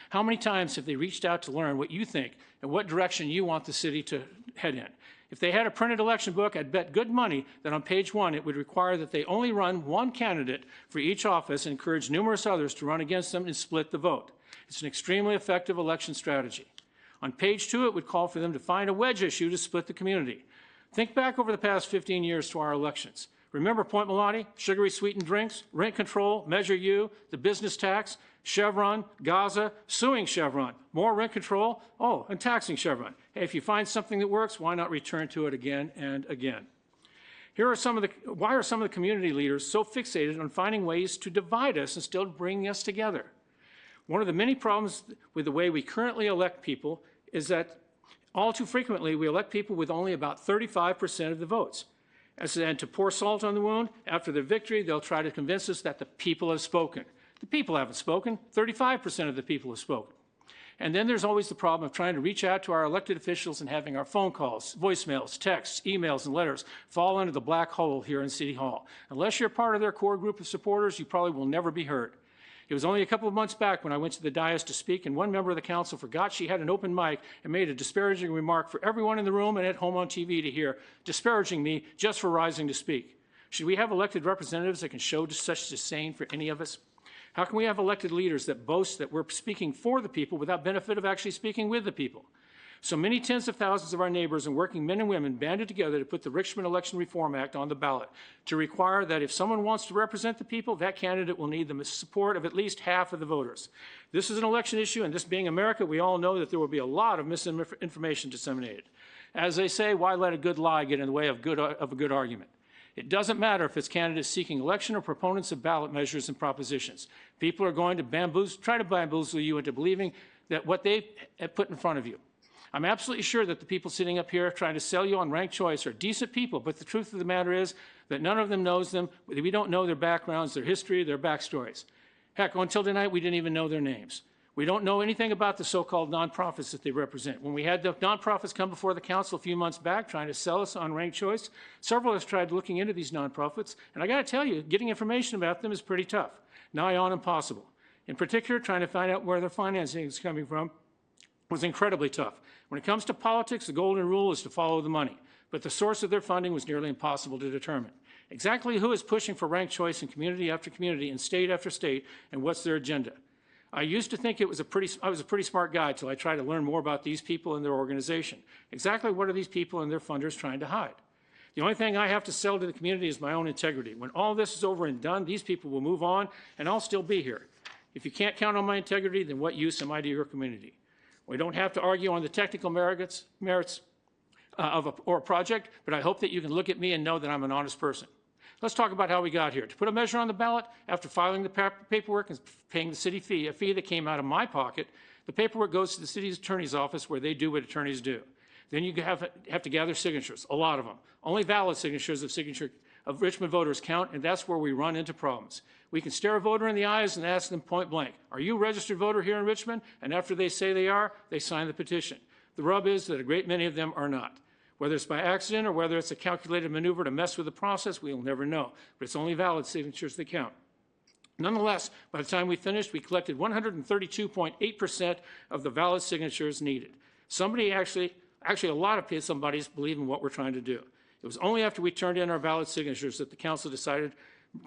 How many times have they reached out to learn what you think and what direction you want the city to head in? If they had a printed election book, I'd bet good money that on page 1 it would require that they only run one candidate for each office and encourage numerous others to run against them and split the vote. It's an extremely effective election strategy. On page 2, it would call for them to find a wedge issue to split the community. Think back over the past 15 years to our elections. Remember Point Melati, sugary sweetened drinks, rent control, Measure U, the business tax, Chevron, Gaza, suing Chevron, more rent control, and taxing Chevron. Hey, if you find something that works, why not return to it again and again? Why are some of the community leaders so fixated on finding ways to divide us instead of bringing us together? One of the many problems with the way we currently elect people is that all too frequently we elect people with only about 35% of the votes. And to pour salt on the wound, after the victory, they'll try to convince us that the people have spoken. The people haven't spoken. 35% of the people have spoken. And then there's always the problem of trying to reach out to our elected officials and having our phone calls, voicemails, texts, emails, and letters fall into the black hole here in City Hall. Unless you're part of their core group of supporters, you probably will never be heard. It was only a couple of months back when I went to the dais to speak, and one member of the council forgot she had an open mic and made a disparaging remark for everyone in the room and at home on TV to hear, disparaging me just for rising to speak. Should we have elected representatives that can show such disdain for any of us? How can we have elected leaders that boast that we're speaking for the people without benefit of actually speaking with the people? So many tens of thousands of our neighbors and working men and women banded together to put the Richmond Election Reform Act on the ballot to require that if someone wants to represent the people, that candidate will need the support of at least half of the voters. This is an election issue, and this being America, we all know that there will be a lot of misinformation disseminated. As they say, why let a good lie get in the way of a good argument? It doesn't matter if it's candidates seeking election or proponents of ballot measures and propositions. People are going to try to bamboozle you into believing that what they have put in front of you. I'm absolutely sure that the people sitting up here trying to sell you on ranked choice are decent people, but the truth of the matter is that none of them knows them. We don't know their backgrounds, their history, their backstories. Heck, until tonight, we didn't even know their names. We don't know anything about the so-called nonprofits that they represent. When we had the nonprofits come before the council a few months back trying to sell us on ranked choice, several of us tried looking into these nonprofits, and I got to tell you, getting information about them is pretty tough, nigh on impossible. In particular, trying to find out where their financing is coming from was incredibly tough. When it comes to politics, the golden rule is to follow the money, but the source of their funding was nearly impossible to determine. Exactly who is pushing for ranked choice in community after community and state after state, and what's their agenda? I used to think I was a pretty smart guy till I tried to learn more about these people and their organization. Exactly what are these people and their funders trying to hide? The only thing I have to sell to the community is my own integrity. When all this is over and done, these people will move on, and I'll still be here. If you can't count on my integrity, then what use am I to your community? We don't have to argue on the technical merits of a project, but I hope that you can look at me and know that I'm an honest person. Let's talk about how we got here. To put a measure on the ballot, after filing the paperwork and paying the city fee, a fee that came out of my pocket, the paperwork goes to the city's attorney's office where they do what attorneys do. Then you have to gather signatures, a lot of them. Only valid signatures of Richmond voters count, and that's where we run into problems. We can stare a voter in the eyes and ask them point blank, are you a registered voter here in Richmond? And after they say they are, they sign the petition. The rub is that a great many of them are not. Whether it's by accident or whether it's a calculated maneuver to mess with the process, we'll never know. But it's only valid signatures that count. Nonetheless, by the time we finished, we collected 132.8% of the valid signatures needed. Actually a lot of somebody's believe in what we're trying to do. It was only after we turned in our valid signatures that the council decided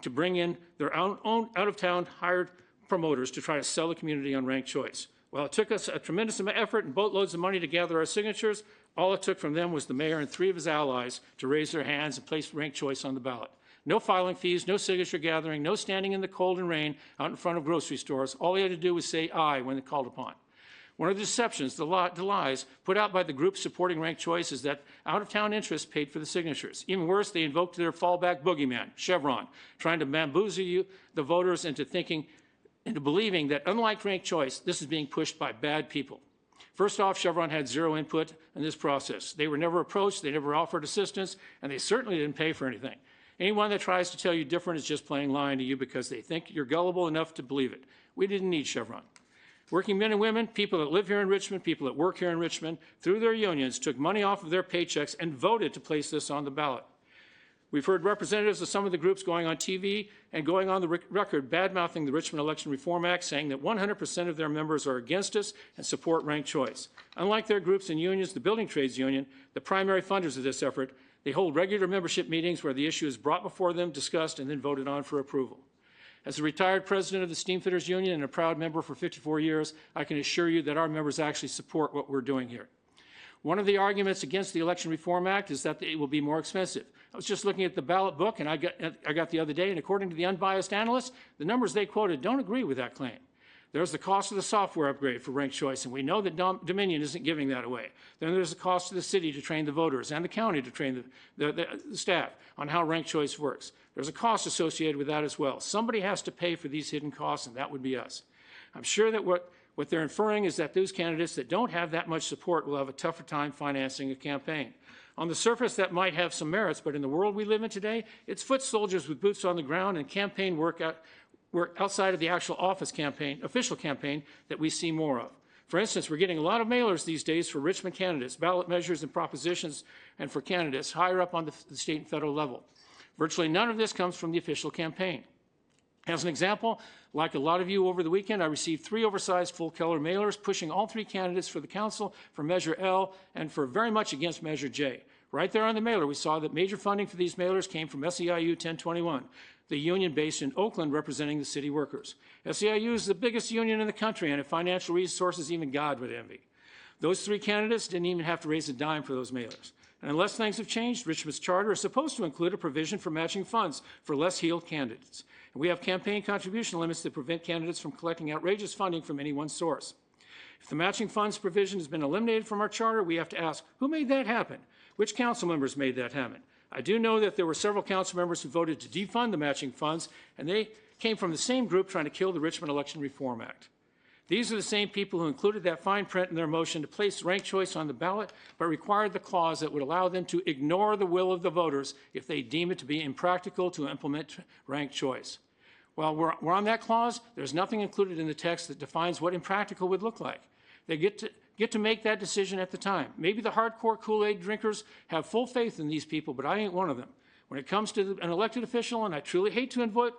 to bring in their own out-of-town hired promoters to try to sell the community on ranked choice. While it took us a tremendous amount of effort and boatloads of money to gather our signatures, all it took from them was the mayor and 3 of his allies to raise their hands and place ranked choice on the ballot. No filing fees, no signature gathering, no standing in the cold and rain out in front of grocery stores. All he had to do was say aye when called upon. One of the deceptions, the lies put out by the group supporting ranked choice is that out-of-town interests paid for the signatures. Even worse, they invoked their fallback boogeyman, Chevron, trying to bamboozle the voters into believing that, unlike ranked choice, this is being pushed by bad people. First off, Chevron had zero input in this process. They were never approached, they never offered assistance, and they certainly didn't pay for anything. Anyone that tries to tell you different is just plain lying to you because they think you're gullible enough to believe it. We didn't need Chevron. Working men and women, people that live here in Richmond, people that work here in Richmond, through their unions, took money off of their paychecks and voted to place this on the ballot. We've heard representatives of some of the groups going on TV and going on the record bad-mouthing the Richmond Election Reform Act, saying that 100% of their members are against us and support ranked choice. Unlike their groups and unions, the Building Trades Union, the primary funders of this effort, they hold regular membership meetings where the issue is brought before them, discussed, and then voted on for approval. As a retired president of the Steamfitters Union and a proud member for 54 years, I can assure you that our members actually support what we're doing here. One of the arguments against the Election Reform Act is that it will be more expensive. I was just looking at the ballot book, and I got the other day, and according to the unbiased analysts, the numbers they quoted don't agree with that claim. There's the cost of the software upgrade for ranked choice, and we know that Dominion isn't giving that away. Then there's the cost to the city to train the voters and the county to train the staff on how ranked choice works. There's a cost associated with that as well. Somebody has to pay for these hidden costs, and that would be us. I'm sure that what they're inferring is that those candidates that don't have that much support will have a tougher time financing a campaign. On the surface, that might have some merits, but in the world we live in today, it's foot soldiers with boots on the ground and campaign work outside of the actual official campaign that we see more of. For instance, we're getting a lot of mailers these days for Richmond candidates, ballot measures and propositions, and for candidates higher up on the state and federal level. Virtually none of this comes from the official campaign. As an example, like a lot of you over the weekend, I received 3 oversized full-color mailers pushing all 3 candidates for the council for Measure L and for very much against Measure J. Right there on the mailer, we saw that major funding for these mailers came from SEIU 1021, the union based in Oakland representing the city workers. SEIU is the biggest union in the country, and if financial resources even God would envy. Those 3 candidates didn't even have to raise a dime for those mailers. And unless things have changed, Richmond's charter is supposed to include a provision for matching funds for less heeled candidates. And we have campaign contribution limits that prevent candidates from collecting outrageous funding from any one source. If the matching funds provision has been eliminated from our charter, we have to ask, who made that happen? Which council members made that happen? I do know that there were several council members who voted to defund the matching funds, and they came from the same group trying to kill the Richmond Election Reform Act. These are the same people who included that fine print in their motion to place ranked choice on the ballot, but required the clause that would allow them to ignore the will of the voters if they deem it to be impractical to implement ranked choice. While we're on that clause, there's nothing included in the text that defines what impractical would look like. They get to make that decision at the time. Maybe the hardcore Kool-Aid drinkers have full faith in these people, but I ain't one of them. When it comes to an elected official, and I truly hate to invoke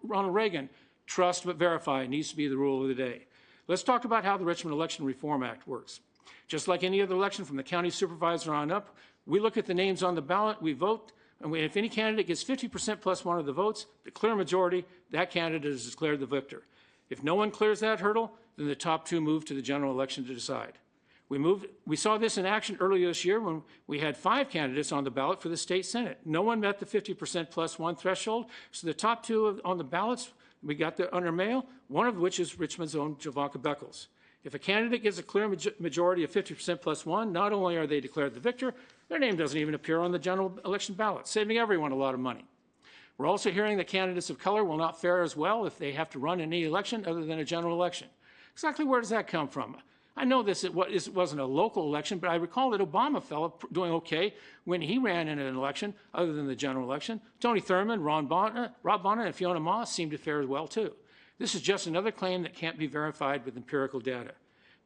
Ronald Reagan, trust but verify needs to be the rule of the day. Let's talk about how the Richmond Election Reform Act works. Just like any other election from the county supervisor on up, we look at the names on the ballot, we vote, and if any candidate gets 50% plus 1 of the votes, the clear majority, that candidate is declared the victor. If no one clears that hurdle, then the top 2 move to the general election to decide. We saw this in action earlier this year when we had 5 candidates on the ballot for the state senate. No one met the 50% plus 1 threshold, so the top 2 on the ballots, we got under mail, one of which is Richmond's own Javanka Beckles. If a candidate gets a clear majority of 50% plus 1, not only are they declared the victor, their name doesn't even appear on the general election ballot, saving everyone a lot of money. We're also hearing that candidates of color will not fare as well if they have to run in any election other than a general election. Exactly where does that come from? I know it wasn't a local election, but I recall that Obama fell doing okay when he ran in an election other than the general election. Tony Thurmond, Rob Bonner, and Fiona Moss seemed to fare well too. This is just another claim that can't be verified with empirical data.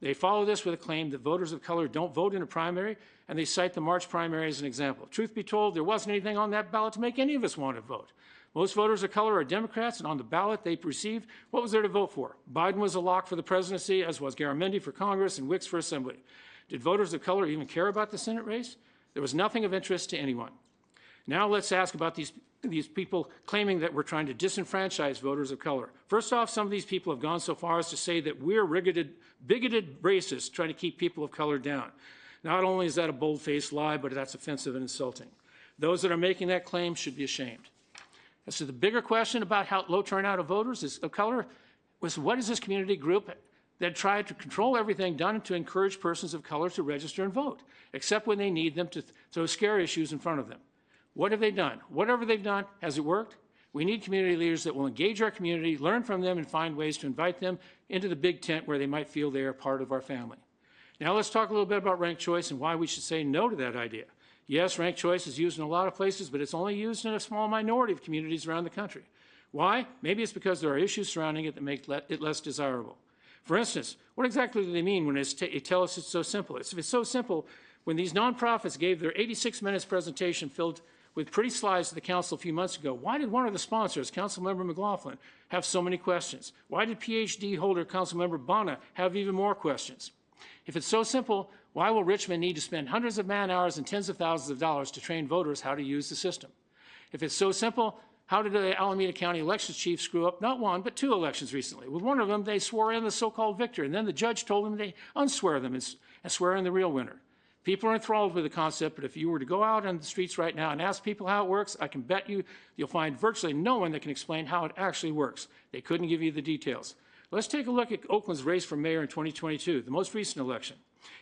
They follow this with a claim that voters of color don't vote in a primary, and they cite the March primary as an example. Truth be told, there wasn't anything on that ballot to make any of us want to vote. Most voters of color are Democrats, and on the ballot they received, what was there to vote for? Biden was a lock for the presidency, as was Garamendi for Congress and Wicks for Assembly. Did voters of color even care about the Senate race? There was nothing of interest to anyone. Now let's ask about these people claiming that we're trying to disenfranchise voters of color. First off, some of these people have gone so far as to say that we're bigoted racists trying to keep people of color down. Not only is that a bold-faced lie, but that's offensive and insulting. Those that are making that claim should be ashamed. So the bigger question about how low turnout of voters of color was, what is this community group that tried to control everything done to encourage persons of color to register and vote, except when they need them to throw scare issues in front of them? What have they done? Whatever they've done, has it worked? We need community leaders that will engage our community, learn from them, and find ways to invite them into the big tent where they might feel they are part of our family. Now let's talk a little bit about ranked choice and why we should say no to that idea. Yes, ranked choice is used in a lot of places, but it's only used in a small minority of communities around the country. Why? Maybe it's because there are issues surrounding it that make it less desirable. For instance, what exactly do they mean when they tell us it's so simple? If it's so simple, when these nonprofits gave their 86 minutes presentation filled with pretty slides to the council a few months ago, why did one of the sponsors, Councilmember McLaughlin, have so many questions? Why did PhD holder Councilmember Bonner have even more questions? If it's so simple, why will Richmond need to spend hundreds of man-hours and tens of thousands of dollars to train voters how to use the system? If it's so simple, how did the Alameda County elections chief screw up not one, but two elections recently? With one of them, they swore in the so-called victor, and then the judge told them they unswear them and swear in the real winner. People are enthralled with the concept, but if you were to go out on the streets right now and ask people how it works, I can bet you'll find virtually no one that can explain how it actually works. They couldn't give you the details. Let's take a look at Oakland's race for mayor in 2022, the most recent election.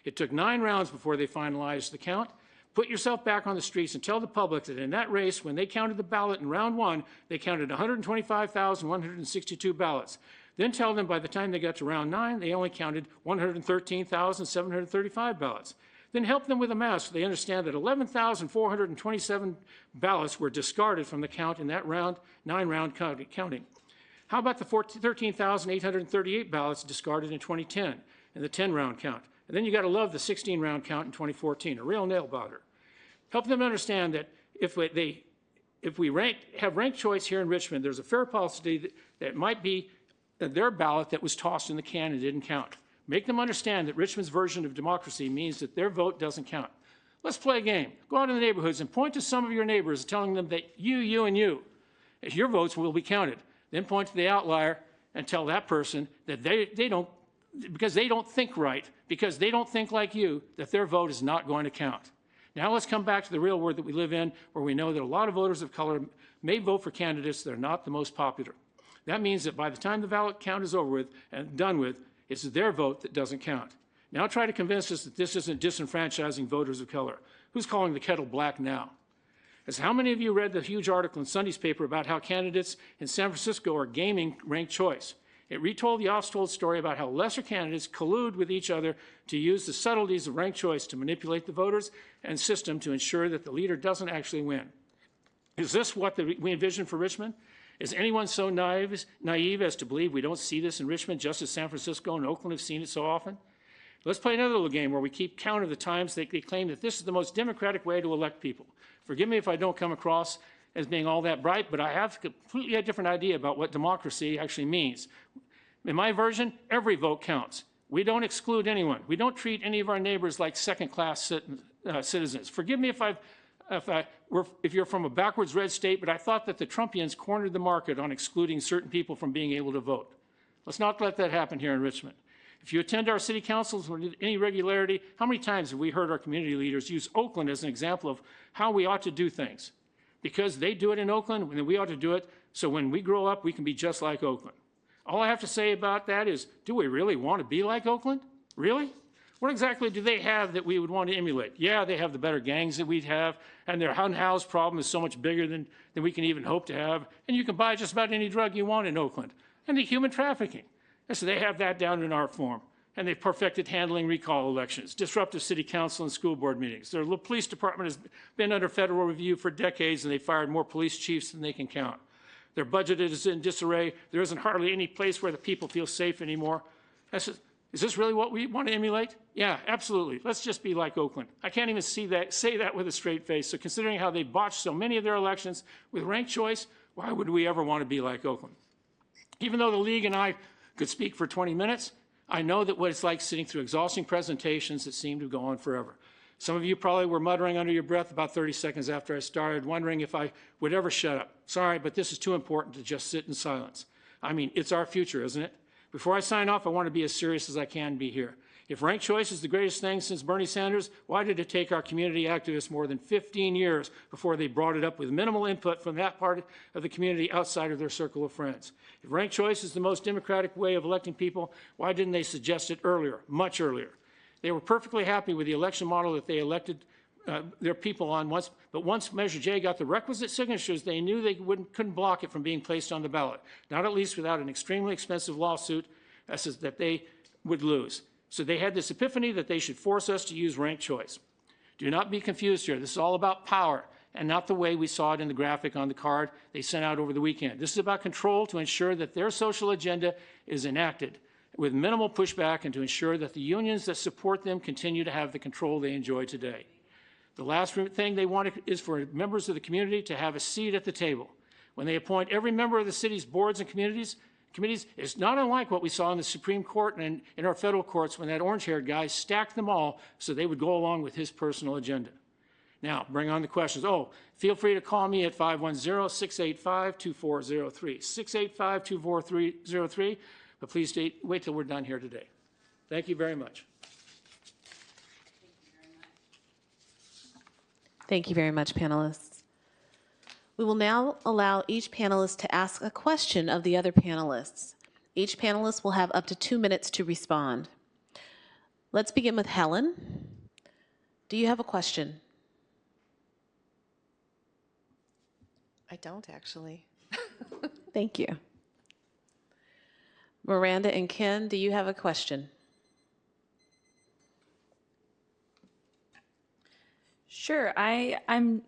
It took 9 rounds before they finalized the count. Put yourself back on the streets and tell the public that in that race, when they counted the ballot in round 1, they counted 125,162 ballots. Then tell them by the time they got to round 9, they only counted 113,735 ballots. Then help them with the math so they understand that 11,427 ballots were discarded from the count in that 9-round counting. How about the 13,838 ballots discarded in 2010 in the 10-round count? And then you got to love the 16-round count in 2014, a real nail-biter. Help them understand that if we have ranked choice here in Richmond, there's a fair possibility that it might be their ballot that was tossed in the can and didn't count. Make them understand that Richmond's version of democracy means that their vote doesn't count. Let's play a game. Go out in the neighborhoods and point to some of your neighbors, telling them that you, and you, your votes will be counted. Then point to the outlier and tell that person that they don't, because they don't think right, because they don't think like you, that their vote is not going to count. Now let's come back to the real world that we live in, where we know that a lot of voters of color may vote for candidates that are not the most popular. That means that by the time the ballot count is over with and done with, it's their vote that doesn't count. Now try to convince us that this isn't disenfranchising voters of color. Who's calling the kettle black now? As how many of you read the huge article in Sunday's paper about how candidates in San Francisco are gaming ranked choice? It retold the oft-told story about how lesser candidates collude with each other to use the subtleties of ranked choice to manipulate the voters and system to ensure that the leader doesn't actually win. Is this what we envision for Richmond? Is anyone so naive as to believe we don't see this in Richmond just as San Francisco and Oakland have seen it so often? Let's play another little game where we keep count of the times they claim that this is the most democratic way to elect people. Forgive me if I don't come across as being all that bright, but I have completely a different idea about what democracy actually means. In my version, every vote counts. We don't exclude anyone. We don't treat any of our neighbors like second-class citizens. Forgive me if you're from a backwards red state, but I thought that the Trumpians cornered the market on excluding certain people from being able to vote. Let's not let that happen here in Richmond. If you attend our city councils with any regularity, how many times have we heard our community leaders use Oakland as an example of how we ought to do things? Because they do it in Oakland, then we ought to do it, so when we grow up, we can be just like Oakland. All I have to say about that is, do we really want to be like Oakland? Really? What exactly do they have that we would want to emulate? Yeah, they have the better gangs that we'd have, and their unhoused problem is so much bigger than we can even hope to have, and you can buy just about any drug you want in Oakland. And the human trafficking. And so they have that down in art form. And they've perfected handling recall elections, disruptive city council and school board meetings. Their police department has been under federal review for decades, and they've fired more police chiefs than they can count. Their budget is in disarray. There isn't hardly any place where the people feel safe anymore. Is this really what we want to emulate? Yeah, absolutely. Let's just be like Oakland. I can't even say that with a straight face. So considering how they botched so many of their elections with ranked choice, why would we ever want to be like Oakland? Even though the league and I could speak for 20 minutes, I know that what it's like sitting through exhausting presentations that seem to go on forever. Some of you probably were muttering under your breath about 30 seconds after I started, wondering if I would ever shut up. Sorry, but this is too important to just sit in silence. I mean, it's our future, isn't it? Before I sign off, I want to be as serious as I can be here. If ranked choice is the greatest thing since Bernie Sanders, why did it take our community activists more than 15 years before they brought it up with minimal input from that part of the community outside of their circle of friends? If ranked choice is the most democratic way of electing people, why didn't they suggest it earlier, much earlier? They were perfectly happy with the election model that they elected their people on once, but once Measure J got the requisite signatures, they knew they couldn't block it from being placed on the ballot, not at least without an extremely expensive lawsuit that they would lose. So they had this epiphany that they should force us to use ranked choice. Do not be confused here. This is all about power and not the way we saw it in the graphic on the card they sent out over the weekend. This is about control to ensure that their social agenda is enacted with minimal pushback and to ensure that the unions that support them continue to have the control they enjoy today. The last thing they want is for members of the community to have a seat at the table. When they appoint every member of the city's boards and committees, it's not unlike what we saw in the Supreme Court and in our federal courts when that orange-haired guy stacked them all so they would go along with his personal agenda. Now, bring on the questions. Oh, feel free to call me at 510-685-2403, 685-2403, but please wait till we're done here today. Thank you very much. Thank you very much, panelists. We will now allow each panelist to ask a question of the other panelists. Each panelist will have up to 2 minutes to respond. Let's begin with Helen. Do you have a question? I don't, actually. Thank you. Miranda and Ken, do you have a question? Sure. I'm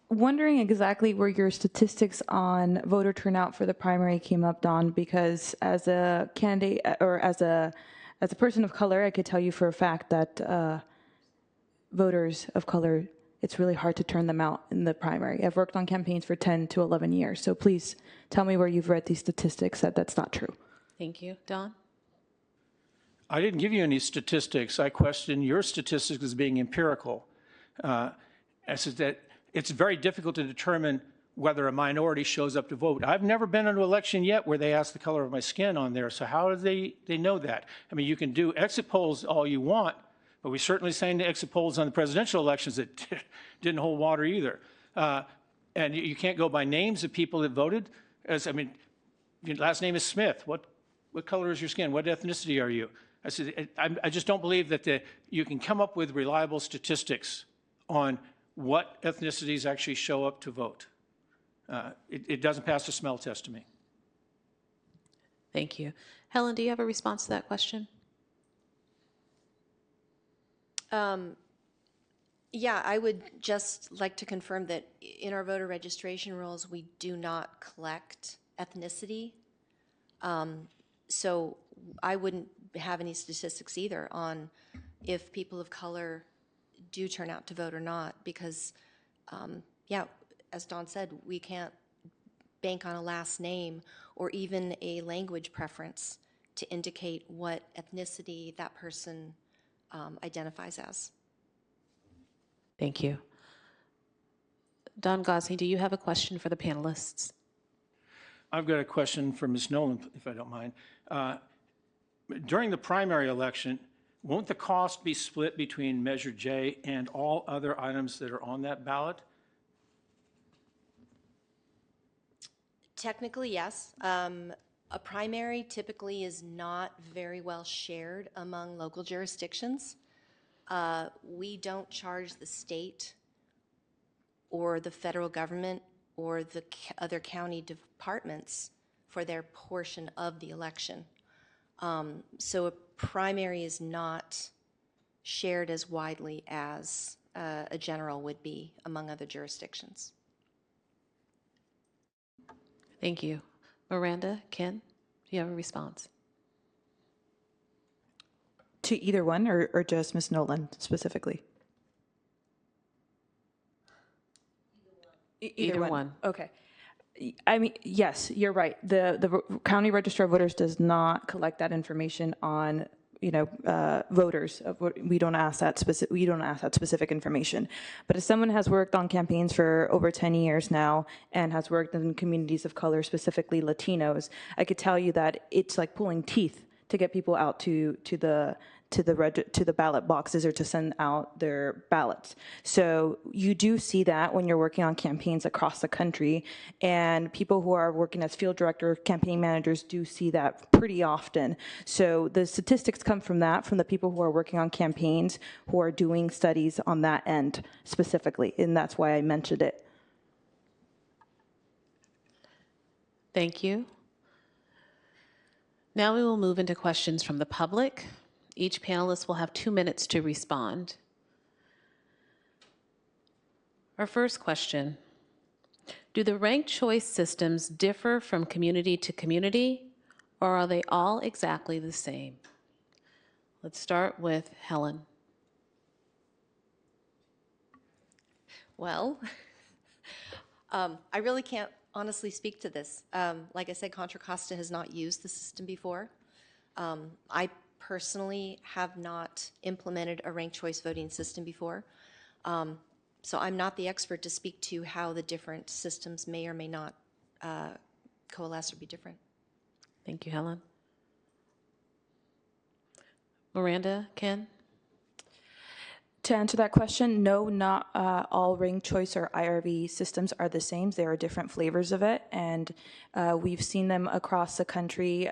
wondering exactly where your statistics on voter turnout for the primary came up, Dawn, because as a candidate or as a person of color, I could tell you for a fact that voters of color, it's really hard to turn them out in the primary. I've worked on campaigns for 10 to 11 years, so please tell me where you've read these statistics that that's not true. Thank you. Don? I didn't give you any statistics. I question your statistics as being empirical. I said that it's very difficult to determine whether a minority shows up to vote. I've never been in an election yet where they ask the color of my skin on there, so how do they know that? I mean, you can do exit polls all you want, but we certainly seen the exit polls on the presidential elections that didn't hold water either. And you can't go by names of people that voted. Your last name is Smith. What color is your skin? What ethnicity are you? I said, I just don't believe that you can come up with reliable statistics on what ethnicities actually show up to vote. It doesn't pass the smell test to me. Thank you. Helen, do you have a response to that question? Yeah, I would just like to confirm that in our voter registration rules, we do not collect ethnicity. So I wouldn't have any statistics either on if people of color do turn out to vote or not, because, yeah, as Dawn said, we can't bank on a last name or even a language preference to indicate what ethnicity that person identifies as. Thank you. Don Gosney, do you have a question for the panelists? I've got a question for Ms. Nolan, if I don't mind. During the primary election, won't the cost be split between Measure J and all other items that are on that ballot? Technically, yes. A primary typically is not very well shared among local jurisdictions. We don't charge the state or the federal government or the other county departments for their portion of the election. So a primary is not shared as widely as a general would be among other jurisdictions. Thank you. Miranda, Ken, do you have a response? To either one or just Ms. Nolan specifically? Either one. Okay. I mean, yes, you're right. The county registrar of voters does not collect that information on, voters. We don't ask that specific information. But if someone has worked on campaigns for over 10 years now and has worked in communities of color, specifically Latinos, I could tell you that it's like pulling teeth to get people out to to the ballot boxes or to send out their ballots. So you do see that when you're working on campaigns across the country, and people who are working as field director, campaign managers do see that pretty often. So the statistics come from that, from the people who are working on campaigns, who are doing studies on that end specifically, and that's why I mentioned it. Thank you. Now we will move into questions from the public. Each panelist will have 2 minutes to respond. Our first question: do the ranked choice systems differ from community to community, or are they all exactly the same? Let's start with Helen. Well, I really can't honestly speak to this. Like I said, Contra Costa has not used the system before. I personally have not implemented a ranked choice voting system before. So I'm not the expert to speak to how the different systems may or may not coalesce or be different. Thank you, Helen. Miranda, Ken? To answer that question, no, not all ranked choice or IRV systems are the same. There are different flavors of it, and we've seen them across the country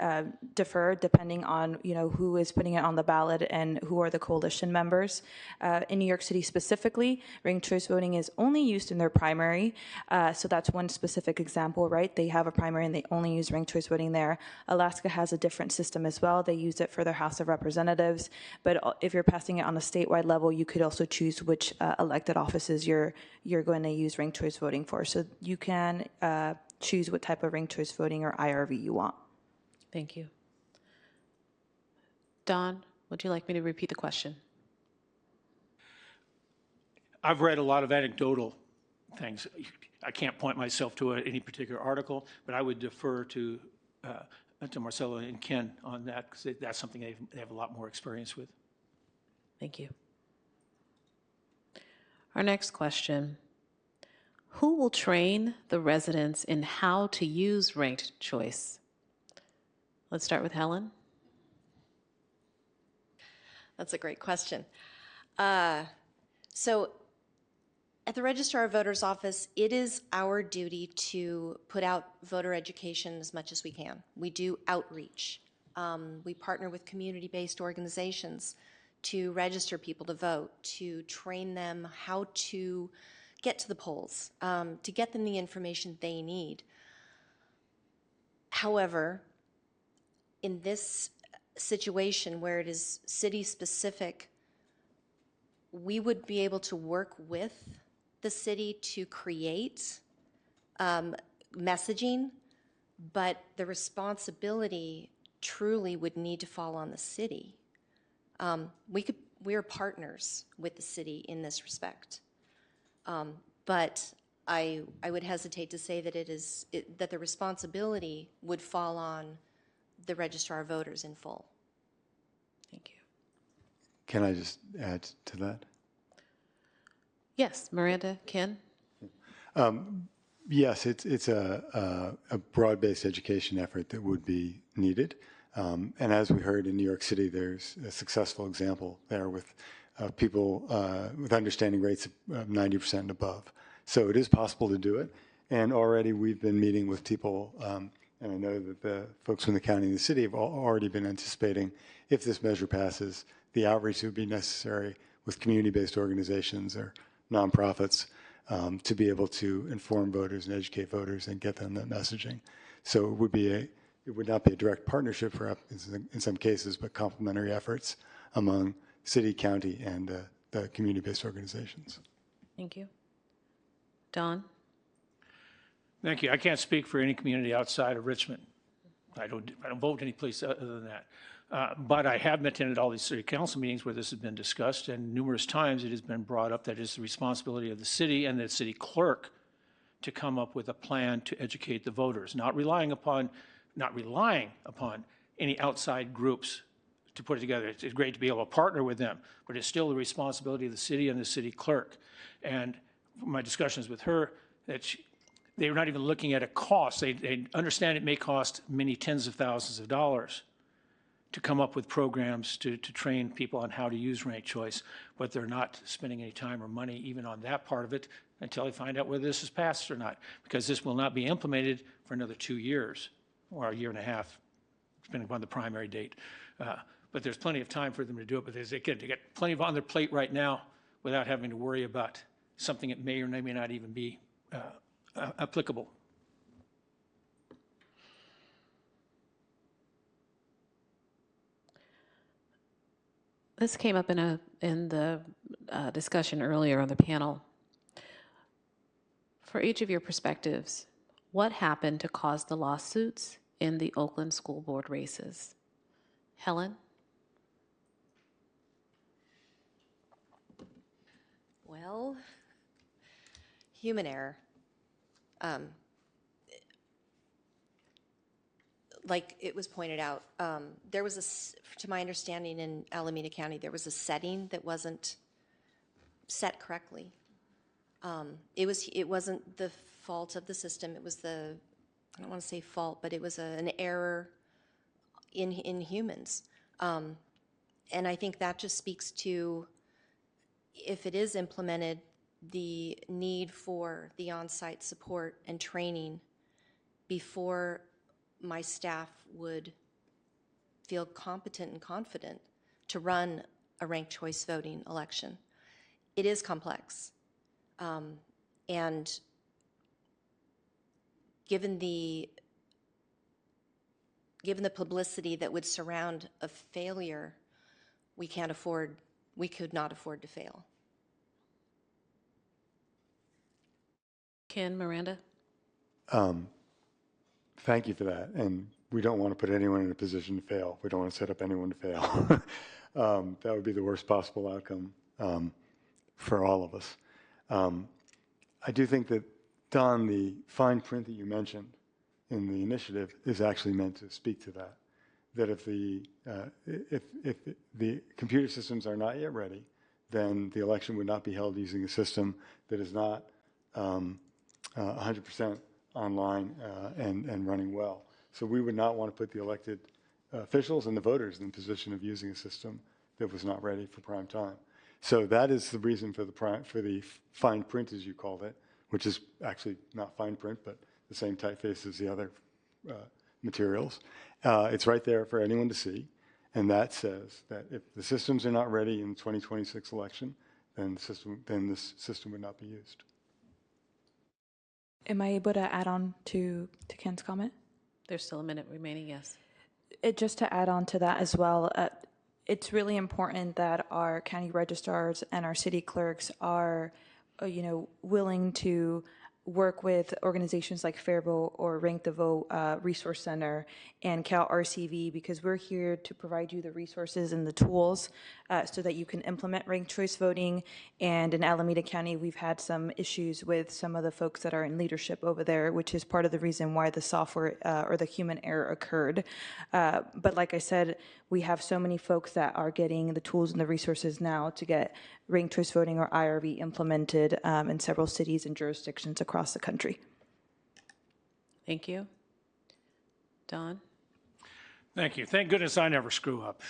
differ depending on who is putting it on the ballot and who are the coalition members. In New York City specifically, ranked choice voting is only used in their primary, so that's one specific example, right? They have a primary and they only use ranked choice voting there. Alaska has a different system as well. They use it for their House of Representatives, but if you're passing it on a statewide level, you could also choose which elected offices you're going to use ranked choice voting for. So you can choose what type of ranked choice voting or IRV you want. Thank you. Don, would you like me to repeat the question? I've read a lot of anecdotal things. I can't point myself to any particular article, but I would defer to Marcella and Ken on that, because that's something they have a lot more experience with. Thank you. Our next question: who will train the residents in how to use ranked choice? Let's start with Helen. That's a great question. So at the Registrar of Voters Office, it is our duty to put out voter education as much as we can. We do outreach. We partner with community-based organizations to register people to vote, to train them how to get to the polls, to get them the information they need. However, in this situation where it is city-specific, we would be able to work with the city to create messaging, but the responsibility truly would need to fall on the city. We are partners with the city in this respect, but I would hesitate to say that that the responsibility would fall on the Registrar of Voters in full. Thank you. Can I just add to that? Yes, Miranda, Ken? Yes, it's a broad-based education effort that would be needed. And as we heard in New York City, there's a successful example there with people with understanding rates of 90% and above. So it is possible to do it. And already we've been meeting with people, and I know that the folks from the county and the city have already been anticipating, if this measure passes, the outreach that would be necessary with community-based organizations or nonprofits to be able to inform voters and educate voters and get them that messaging. So it would not be a direct partnership for in some cases, but complementary efforts among city, county, and the community-based organizations. Thank you. Don? Thank you. I can't speak for any community outside of Richmond. I don't vote any place other than that. But I have attended all these city council meetings where this has been discussed, and numerous times it has been brought up that it's the responsibility of the city and the city clerk to come up with a plan to educate the voters, not relying upon any outside groups to put it together. It's great to be able to partner with them, but it's still the responsibility of the city and the city clerk. And my discussions with her, that they were not even looking at a cost. They understand it may cost many tens of thousands of dollars to come up with programs to train people on how to use ranked choice, but they're not spending any time or money even on that part of it until they find out whether this is passed or not, because this will not be implemented for another 2 years or a year and a half, depending upon the primary date. But there's plenty of time for them to do it, but they get plenty on their plate right now without having to worry about something that may or may not even be applicable. This came up in the discussion earlier on the panel. For each of your perspectives, what happened to cause the lawsuits in the Oakland School Board races? Helen? Well, human error. Like it was pointed out, there was to my understanding in Alameda County, there was a setting that wasn't set correctly. It wasn't the fault of the system. It was I don't want to say fault, but it was an error in humans. And I think that just speaks to, if it is implemented, the need for the on-site support and training before my staff would feel competent and confident to run a ranked choice voting election. It is complex. And given the publicity that would surround a failure, we could not afford to fail. Ken, Miranda? Thank you for that. And we don't want to put anyone in a position to fail. We don't want to set up anyone to fail. That would be the worst possible outcome for all of us. I do think that, Don, the fine print that you mentioned in the initiative is actually meant to speak to that. That if the computer systems are not yet ready, then the election would not be held using a system that is not 100% online and running well. So we would not want to put the elected officials and the voters in the position of using a system that was not ready for prime time. So that is the reason for the fine print, as you called it, which is actually not fine print, but the same typeface as the other materials. It's right there for anyone to see, and that says that if the systems are not ready in the 2026 election, then this system would not be used. Am I able to add on to Ken's comment? There's still a minute remaining, yes. Just to add on to that as well, it's really important that our county registrars and our city clerks are, willing to work with organizations like Fair Vote or Rank the Vote Resource Center and Cal RCV, because we're here to provide you the resources and the tools so that you can implement ranked choice voting. And in Alameda County, we've had some issues with some of the folks that are in leadership over there, which is part of the reason why the software or the human error occurred. But like I said, we have so many folks that are getting the tools and the resources now to get ranked choice voting or IRV implemented in several cities and jurisdictions across the country. Thank you. Don? Thank you. Thank goodness I never screw up.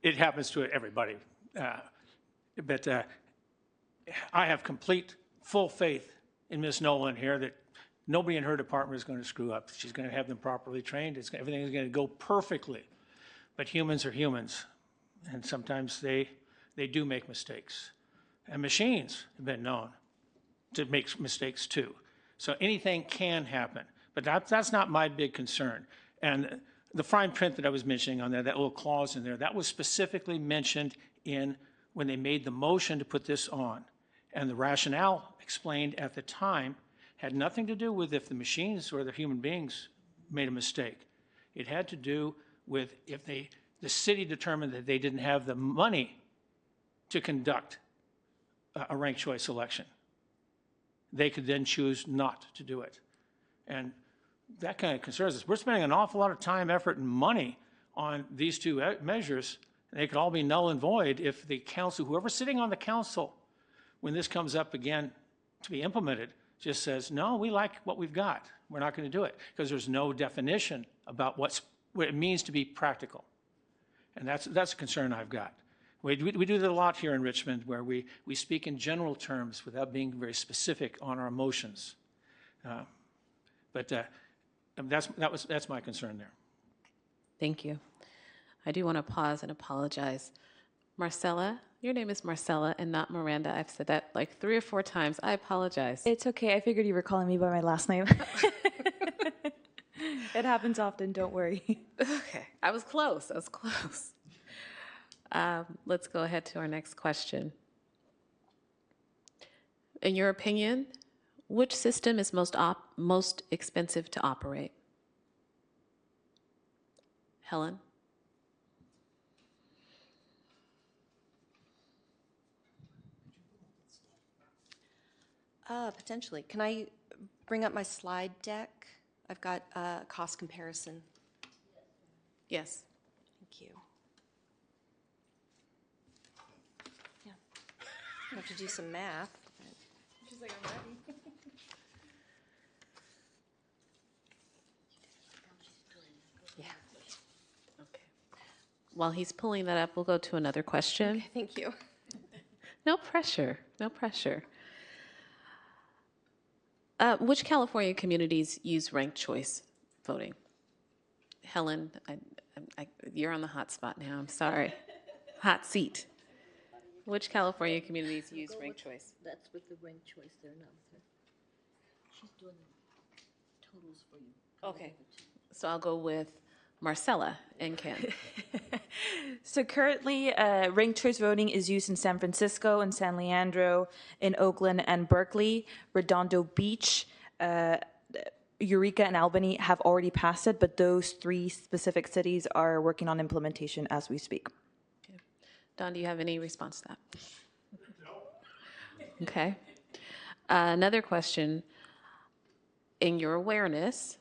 It happens to everybody. But I have full faith in Ms. Nolan here that nobody in her department is going to screw up. She's going to have them properly trained. Everything is going to go perfectly. But humans are humans, and sometimes they do make mistakes. And machines have been known to make mistakes too. So anything can happen. But that's not my big concern. And the fine print that I was mentioning on there, that little clause in there, that was specifically mentioned when they made the motion to put this on. And the rationale explained at the time had nothing to do with if the machines or the human beings made a mistake. It had to do with if the city determined that they didn't have the money to conduct a ranked choice election. They could then choose not to do it. And that kind of concerns us. We're spending an awful lot of time, effort, and money on these two measures, and they could all be null and void if the council, whoever's sitting on the council, when this comes up again to be implemented, just says, no, we like what we've got. We're not going to do it, because there's no definition about what's what it means to be practical. And that's a concern I've got. We do that a lot here in Richmond, where we speak in general terms without being very specific on our emotions. But that's my concern there. Thank you. I do want to pause and apologize. Marcella, your name is Marcella and not Miranda. I've said that like 3 or 4 times. I apologize. It's okay. I figured you were calling me by my last name. It happens often. Don't worry. Okay. I was close. Let's go ahead to our next question. In your opinion, which system is most expensive to operate? Helen? Potentially. Can I bring up my slide deck? I've got a cost comparison. Yes. Thank you. Yeah. I have to do some math. She's like, I'm ready. Yeah. Okay. While he's pulling that up, we'll go to another question. Okay, thank you. No pressure. Which California communities use ranked choice voting? Helen, you're on the hot spot now. I'm sorry. Hot seat. Which California communities use ranked choice? That's with the ranked choice there now. She's doing the totals for you. Okay. So I'll go with Marcella and Ken. So currently, ranked choice voting is used in San Francisco, in San Leandro, in Oakland, and Berkeley. Redondo Beach, Eureka, and Albany have already passed it, but those 3 specific cities are working on implementation as we speak. Okay. Don, do you have any response to that? Okay. Another question. In your awareness,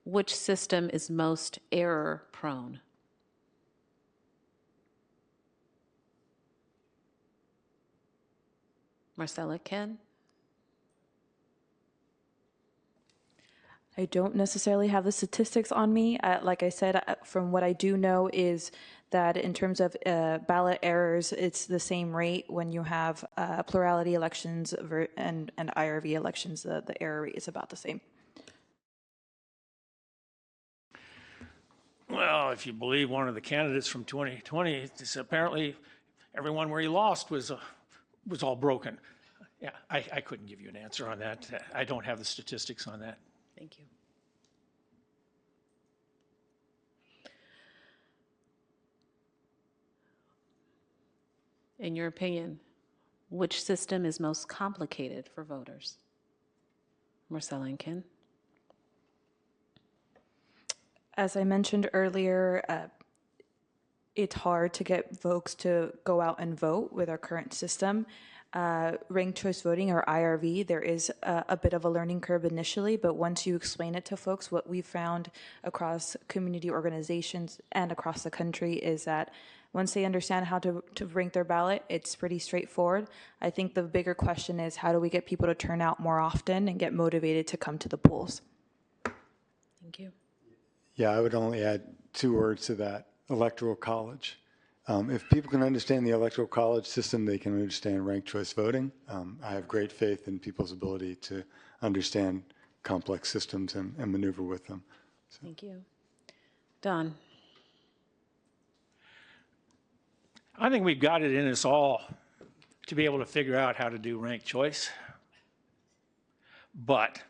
which system is most error prone? Marcella, Ken? I don't necessarily have the statistics on me. Like I said, from what I do know is that in terms of ballot errors, it's the same rate when you have plurality elections and IRV elections. The error rate is about the same. Well, if you believe one of the candidates from 2020, it's apparently everyone where he lost was all broken. Yeah, I couldn't give you an answer on that. I don't have the statistics on that. Thank you. In your opinion, which system is most complicated for voters? Marcella and Ken? As I mentioned earlier, it's hard to get folks to go out and vote with our current system. Ranked choice voting, or IRV, there is a bit of a learning curve initially, but once you explain it to folks, what we've found across community organizations and across the country is that once they understand how to rank their ballot, it's pretty straightforward. I think the bigger question is, how do we get people to turn out more often and get motivated to come to the polls? Thank you. Yeah, I would only add 2 words to that: electoral college. If people can understand the electoral college system, they can understand ranked choice voting. I have great faith in people's ability to understand complex systems and maneuver with them. So. Thank you. Don? I think we've got it in us all to be able to figure out how to do ranked choice. But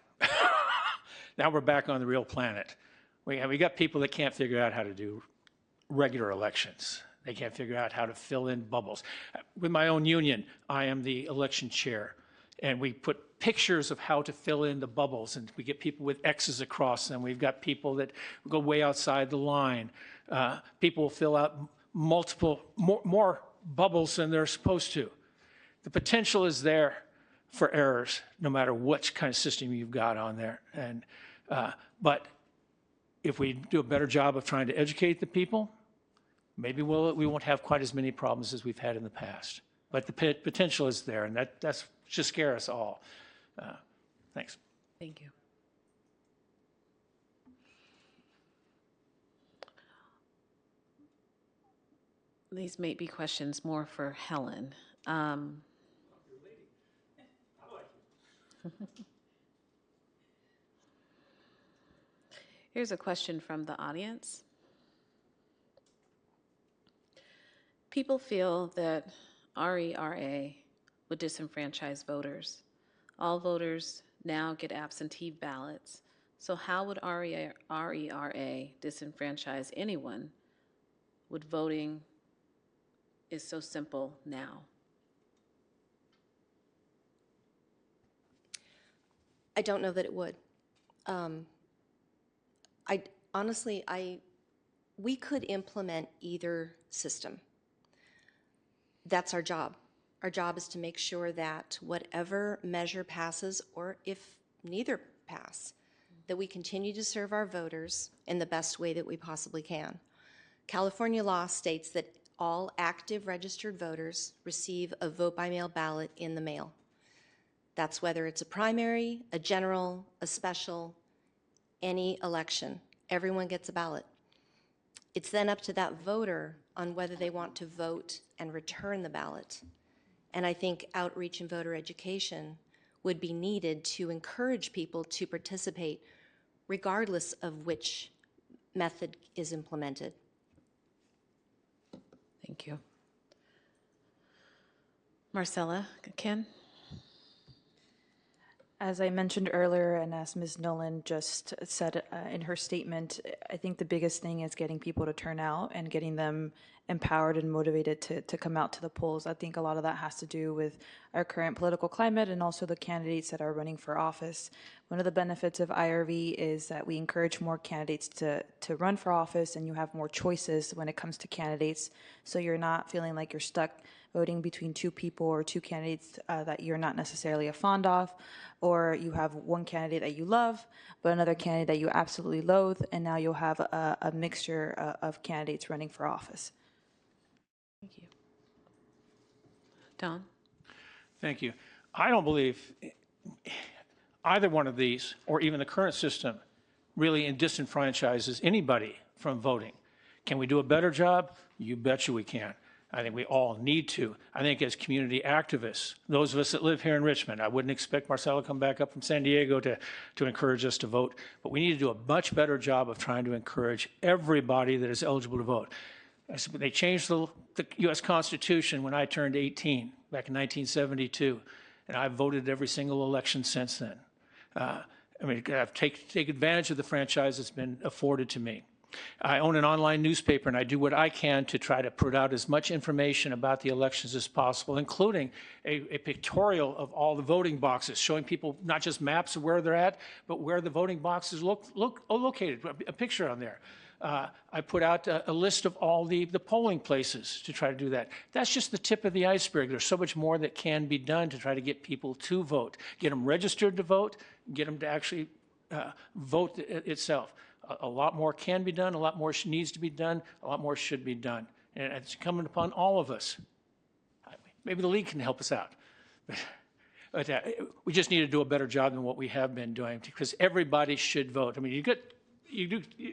now we're back on the real planet. We got people that can't figure out how to do regular elections. They can't figure out how to fill in bubbles. With my own union, I am the election chair, and we put pictures of how to fill in the bubbles, and we get people with X's across them. We've got people that go way outside the line. People will fill out more bubbles than they're supposed to. The potential is there for errors, no matter what kind of system you've got on there. And but if we do a better job of trying to educate the people, maybe we won't have quite as many problems as we've had in the past. But the potential is there, and that should scare us all. Thanks. Thank you. These may be questions more for Helen. Here's a question from the audience. People feel that RERA would disenfranchise voters. All voters now get absentee ballots. So how would RERA disenfranchise anyone? Would voting is so simple now? I don't know that it would. We could implement either system. That's our job. Our job is to make sure that whatever measure passes, or if neither pass, that we continue to serve our voters in the best way that we possibly can. California law states that all active registered voters receive a vote-by-mail ballot in the mail. That's whether it's a primary, a general, a special, any election. Everyone gets a ballot. It's then up to that voter on whether they want to vote and return the ballot. And I think outreach and voter education would be needed to encourage people to participate regardless of which method is implemented. Thank you. Marcella, Ken? As I mentioned earlier, and as Ms. Nolan just said in her statement, I think the biggest thing is getting people to turn out and getting them empowered and motivated to come out to the polls. I think a lot of that has to do with our current political climate and also the candidates that are running for office. One of the benefits of IRV is that we encourage more candidates to run for office, and you have more choices when it comes to candidates, so you're not feeling like you're stuck voting between two people or two candidates that you're not necessarily fond of, or you have one candidate that you love, but another candidate that you absolutely loathe, and now you'll have a mixture of candidates running for office. Thank you. Don? Thank you. I don't believe either one of these, or even the current system, really disenfranchises anybody from voting. Can we do a better job? You betcha we can. I think we all need to. I think as community activists, those of us that live here in Richmond, I wouldn't expect Marcella to come back up from San Diego to encourage us to vote, but we need to do a much better job of trying to encourage everybody that is eligible to vote. They changed the U.S. Constitution when I turned 18, back in 1972, and I've voted every single election since then. I've taken advantage of the franchise that's been afforded to me. I own an online newspaper, and I do what I can to try to put out as much information about the elections as possible, including a pictorial of all the voting boxes, showing people not just maps of where they're at, but where the voting boxes located, a picture on there. I put out a list of all the polling places to try to do that. That's just the tip of the iceberg. There's so much more that can be done to try to get people to vote, get them registered to vote, get them to actually vote itself. A lot more can be done, a lot more needs to be done, a lot more should be done. And it's incumbent upon all of us. Maybe the league can help us out. But we just need to do a better job than what we have been doing, because everybody should vote. I mean,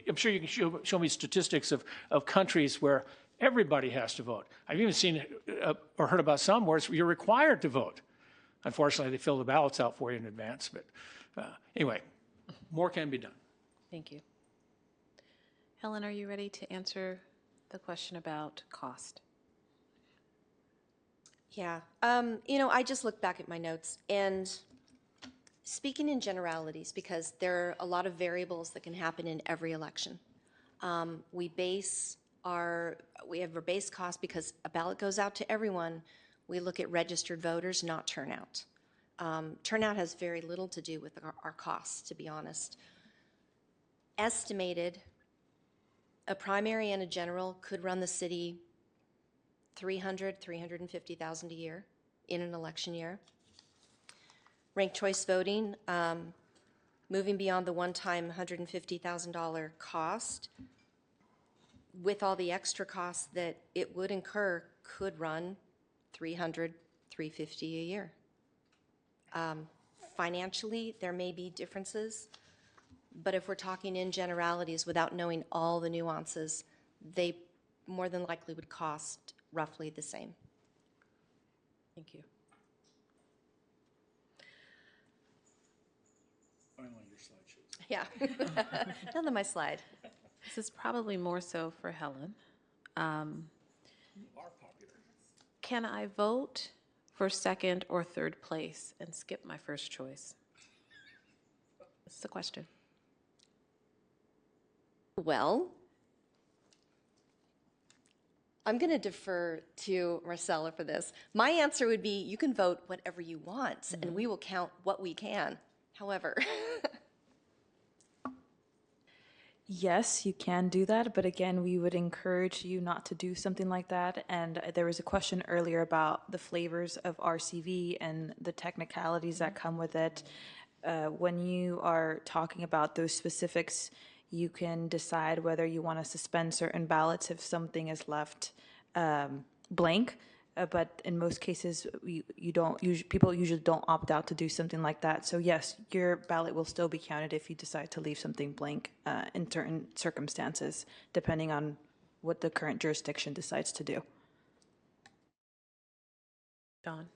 I'm sure you can show me statistics of countries where everybody has to vote. I've even seen or heard about some where you're required to vote. Unfortunately, they fill the ballots out for you in advance. But anyway, more can be done. Thank you. Helen, are you ready to answer the question about cost? Yeah. I just looked back at my notes, and speaking in generalities, because there are a lot of variables that can happen in every election. We have our base cost because a ballot goes out to everyone. We look at registered voters, not turnout. Turnout has very little to do with our costs, to be honest. Estimated, a primary and a general could run the city $350,000 a year in an election year. Ranked choice voting, moving beyond the one-time $150,000 cost, with all the extra costs that it would incur, could run $300,000, $350,000 a year. Financially, there may be differences, but if we're talking in generalities without knowing all the nuances, they more than likely would cost roughly the same. Thank you. Finally, your slide shows. Yeah. None of my slide. This is probably more so for Helen. Can I vote for second or third place and skip my first choice? That's the question. Well, I'm going to defer to Marcella for this. My answer would be you can vote whatever you want, and we will count what we can. However, Yes, you can do that, but again, we would encourage you not to do something like that. And there was a question earlier about the flavors of RCV and the technicalities that come with it. When you are talking about those specifics, you can decide whether you want to suspend certain ballots if something is left blank. But in most cases, people usually don't opt out to do something like that. So yes, your ballot will still be counted if you decide to leave something blank in certain circumstances, depending on what the current jurisdiction decides to do. Dawn?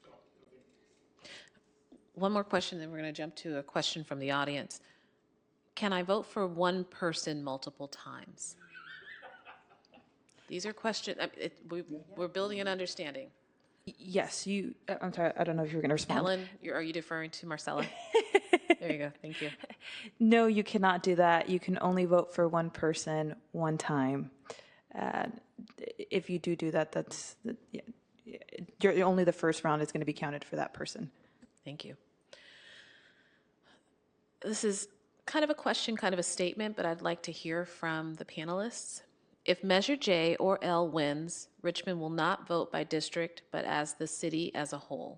One more question, then we're going to jump to a question from the audience. Can I vote for one person multiple times? These are questions, we're building an understanding. Yes, I'm sorry, I don't know if you're going to respond. Helen, are you deferring to Marcella? There you go, thank you. No, you cannot do that. You can only vote for one person one time. If you do that, only the first round is going to be counted for that person. Thank you. This is kind of a question, kind of a statement, but I'd like to hear from the panelists. If Measure J or L wins, Richmond will not vote by district, but as the city as a whole.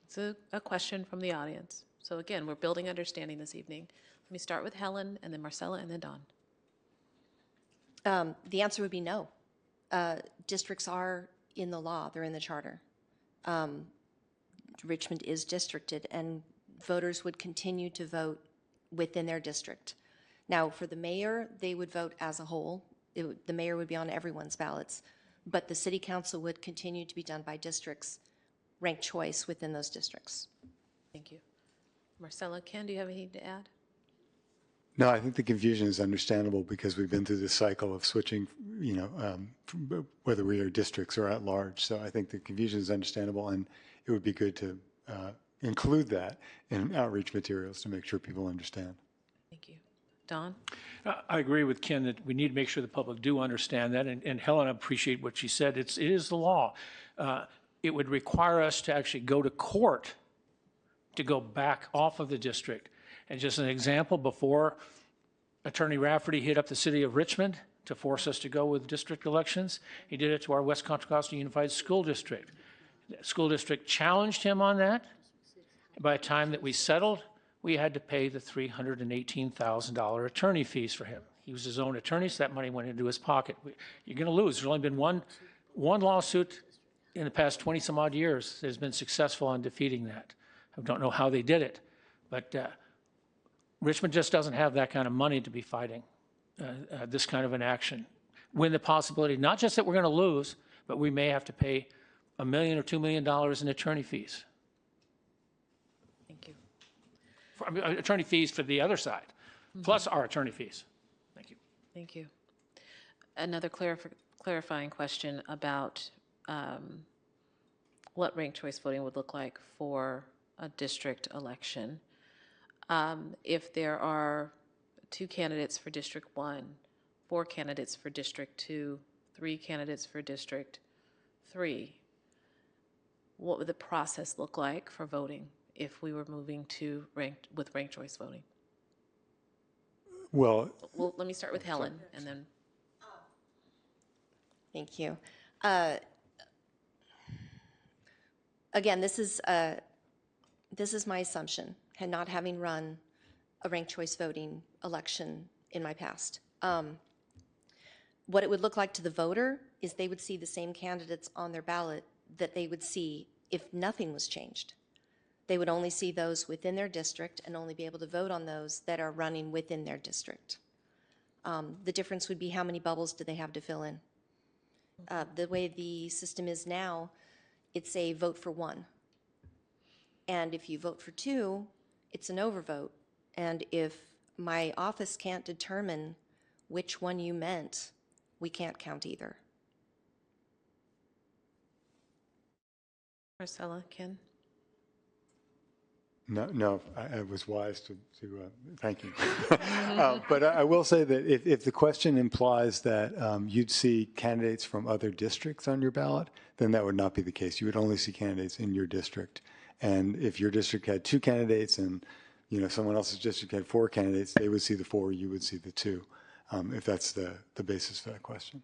It's a question from the audience. So again, we're building understanding this evening. Let me start with Helen, and then Marcella, and then Dawn. the answer would be no. Districts are in the law, they're in the charter. Richmond is districted, and voters would continue to vote within their district. Now, for the mayor, they would vote as a whole. The mayor would be on everyone's ballots, but the city council would continue to be done by districts, ranked choice within those districts. Thank you. Marcella, Ken, do you have anything to add? No, I think the confusion is understandable because we've been through this cycle of switching, whether we are districts or at large. So I think the confusion is understandable, and it would be good to include that in outreach materials to make sure people understand. Thank you. Dawn? I agree with Ken that we need to make sure the public do understand that, and Helen, I appreciate what she said. It is the law. It would require us to actually go to court to go back off of the district. And just an example, before Attorney Rafferty hit up the city of Richmond to force us to go with district elections, he did it to our West Contra Costa Unified School District. The school district challenged him on that. By the time that we settled, we had to pay the $318,000 attorney fees for him. He was his own attorney, so that money went into his pocket. You're going to lose. There's only been one lawsuit in the past 20 some odd years that has been successful in defeating that. I don't know how they did it, but Richmond just doesn't have that kind of money to be fighting this kind of an action. When the possibility, not just that we're going to lose, but we may have to pay $1 million or $2 million in attorney fees. Thank you. Attorney fees for the other side, plus our attorney fees. Thank you. Thank you. Another clarifying question about what ranked choice voting would look like for a district election. If there are 2 candidates for District 1, 4 candidates for District 2, 3 candidates for District 3, what would the process look like for voting if we were moving to ranked choice voting? Well, Let me start with Helen, and then. Thank you. Again, this is my assumption, and not having run a ranked choice voting election in my past. What it would look like to the voter is they would see the same candidates on their ballot that they would see if nothing was changed. They would only see those within their district and only be able to vote on those that are running within their district. The difference would be how many bubbles do they have to fill in. The way the system is now, it's a vote for one. And if you vote for two, it's an overvote. And if my office can't determine which one you meant, we can't count either. Marcella, Ken? No, I was wise to thank you. But I will say that if the question implies that you'd see candidates from other districts on your ballot, then that would not be the case. You would only see candidates in your district. And if your district had 2 candidates and someone else's district had 4 candidates, they would see the 4, you would see the 2, if that's the basis for that question.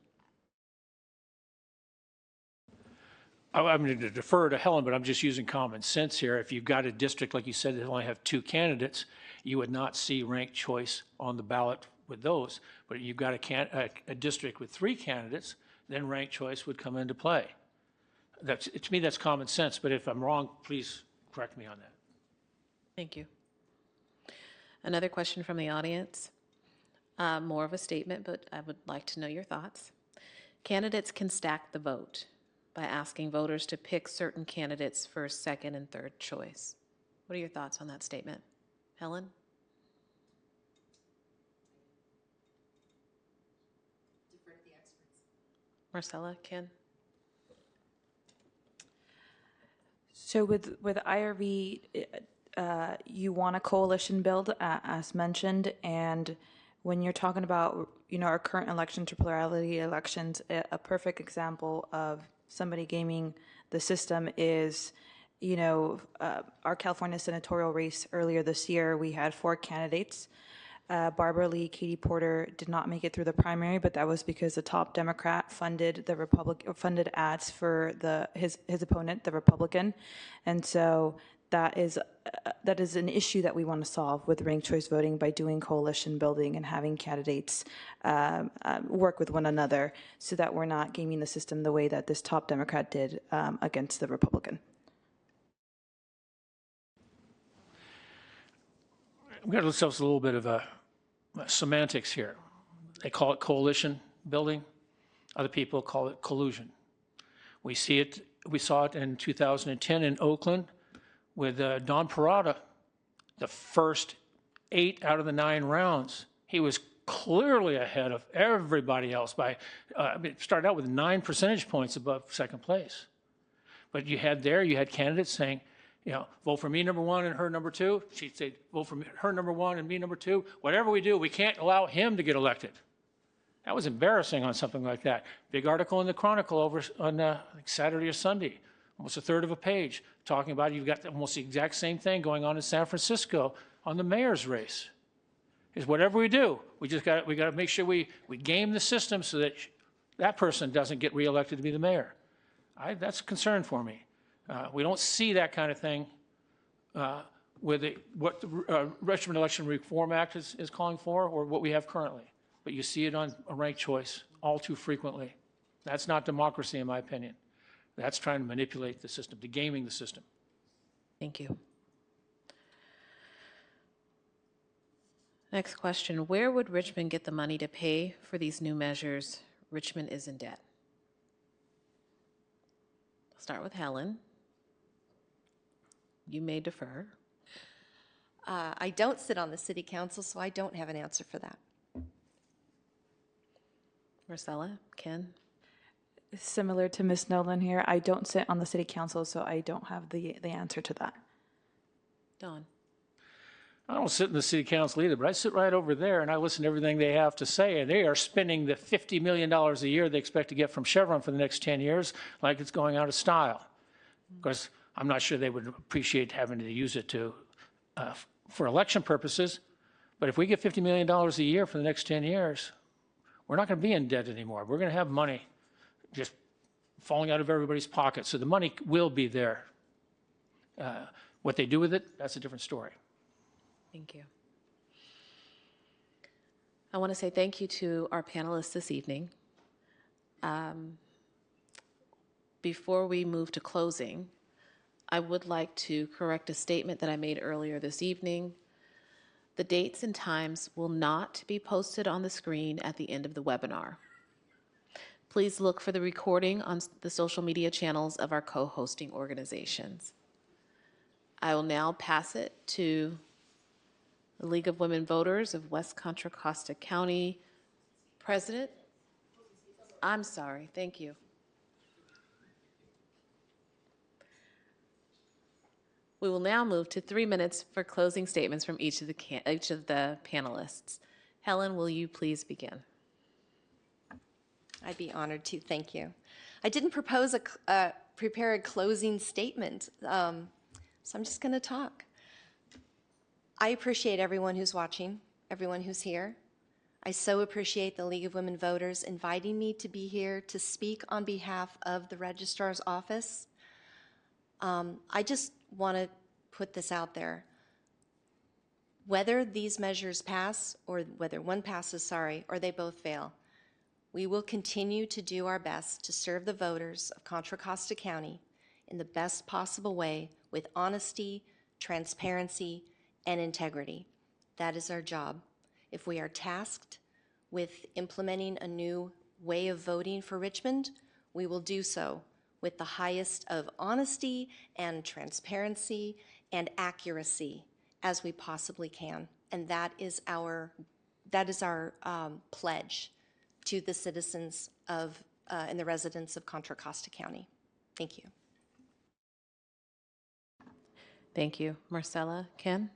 I'm going to defer to Helen, but I'm just using common sense here. If you've got a district, like you said, that only have 2 candidates, you would not see ranked choice on the ballot with those. But if you've got a district with 3 candidates, then ranked choice would come into play. To me, that's common sense, but if I'm wrong, please correct me on that. Thank you. Another question from the audience. More of a statement, but I would like to know your thoughts. Candidates can stack the vote by asking voters to pick certain candidates for second and third choice. What are your thoughts on that statement? Helen? Defer to the experts. Marcella, Ken? So with IRV, you want a coalition build, as mentioned, and when you're talking about our current elections or plurality elections, a perfect example of somebody gaming the system is, our California senatorial race earlier this year. We had 4 candidates. Barbara Lee, Katie Porter did not make it through the primary, but that was because the top Democrat funded funded ads for his opponent, the Republican, and so that is an issue that we want to solve with ranked choice voting by doing coalition building and having candidates work with one another, so that we're not gaming the system the way that this top Democrat did against the Republican. We've got ourselves a little bit of semantics here. They call it coalition building. Other people call it collusion. We saw it in 2010 in Oakland with Don Parada. The first 8 out of the 9 rounds, he was clearly ahead of everybody else by, it started out with 9 percentage points above second place. But you had candidates saying, vote for me number 1 and her number 2. She'd say, vote for her number 1 and me number 2. Whatever we do, we can't allow him to get elected. That was embarrassing on something like that. Big article in the Chronicle over on Saturday or Sunday, almost a third of a page, talking about you've got almost the exact same thing going on in San Francisco on the mayor's race. Is whatever we do, we got to make sure we game the system so that that person doesn't get reelected to be the mayor. That's a concern for me. We don't see that kind of thing with what the Richmond Election Reform Act is calling for, or what we have currently. But you see it on a ranked choice all too frequently. That's not democracy, in my opinion. That's trying to manipulate the system, to gaming the system. Thank you. Next question. Where would Richmond get the money to pay for these new measures? Richmond is in debt. I'll start with Helen. You may defer. I don't sit on the city council, so I don't have an answer for that. Marcella, Ken? Similar to Ms. Nolan here, I don't sit on the city council, so I don't have the answer to that. Dawn? I don't sit in the city council either, but I sit right over there and I listen to everything they have to say, and they are spending the $50 million a year they expect to get from Chevron for the next 10 years like it's going out of style. Of course, I'm not sure they would appreciate having to use it for election purposes, but if we get $50 million a year for the next 10 years, we're not going to be in debt anymore. We're going to have money just falling out of everybody's pockets. So the money will be there. What they do with it, that's a different story. Thank you. I want to say thank you to our panelists this evening. Before we move to closing, I would like to correct a statement that I made earlier this evening The dates and times will not be posted on the screen at the end of the webinar. Please look for the recording on the social media channels of our co-hosting organizations. I will now pass it to the League of Women Voters of West Contra Costa County President. I'm sorry, thank you. We will now move to 3 minutes for closing statements from each of the panelists. Helen, will you please begin? I'd be honored to, thank you. I didn't propose prepare a closing statement, so I'm just going to talk. I appreciate everyone who's watching, everyone who's here. I so appreciate the League of Women Voters inviting me to be here to speak on behalf of the Registrar's Office. I just want to put this out there. Whether these measures pass, or whether one passes, or they both fail, we will continue to do our best to serve the voters of Contra Costa County in the best possible way with honesty, transparency, and integrity. That is our job. If we are tasked with implementing a new way of voting for Richmond, we will do so with the highest of honesty and transparency and accuracy as we possibly can. And that is our pledge to the citizens of and the residents of Contra Costa County. Thank you. Thank you. Marcella, Ken?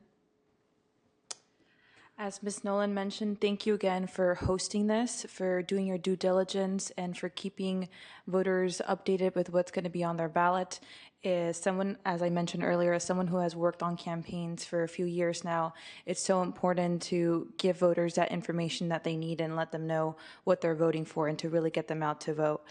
As Ms. Nolan mentioned, thank you again for hosting this, for doing your due diligence, and for keeping voters updated with what's going to be on their ballot. As someone, as I mentioned earlier, as someone who has worked on campaigns for a few years now, it's so important to give voters that information that they need and let them know what they're voting for and to really get them out to vote.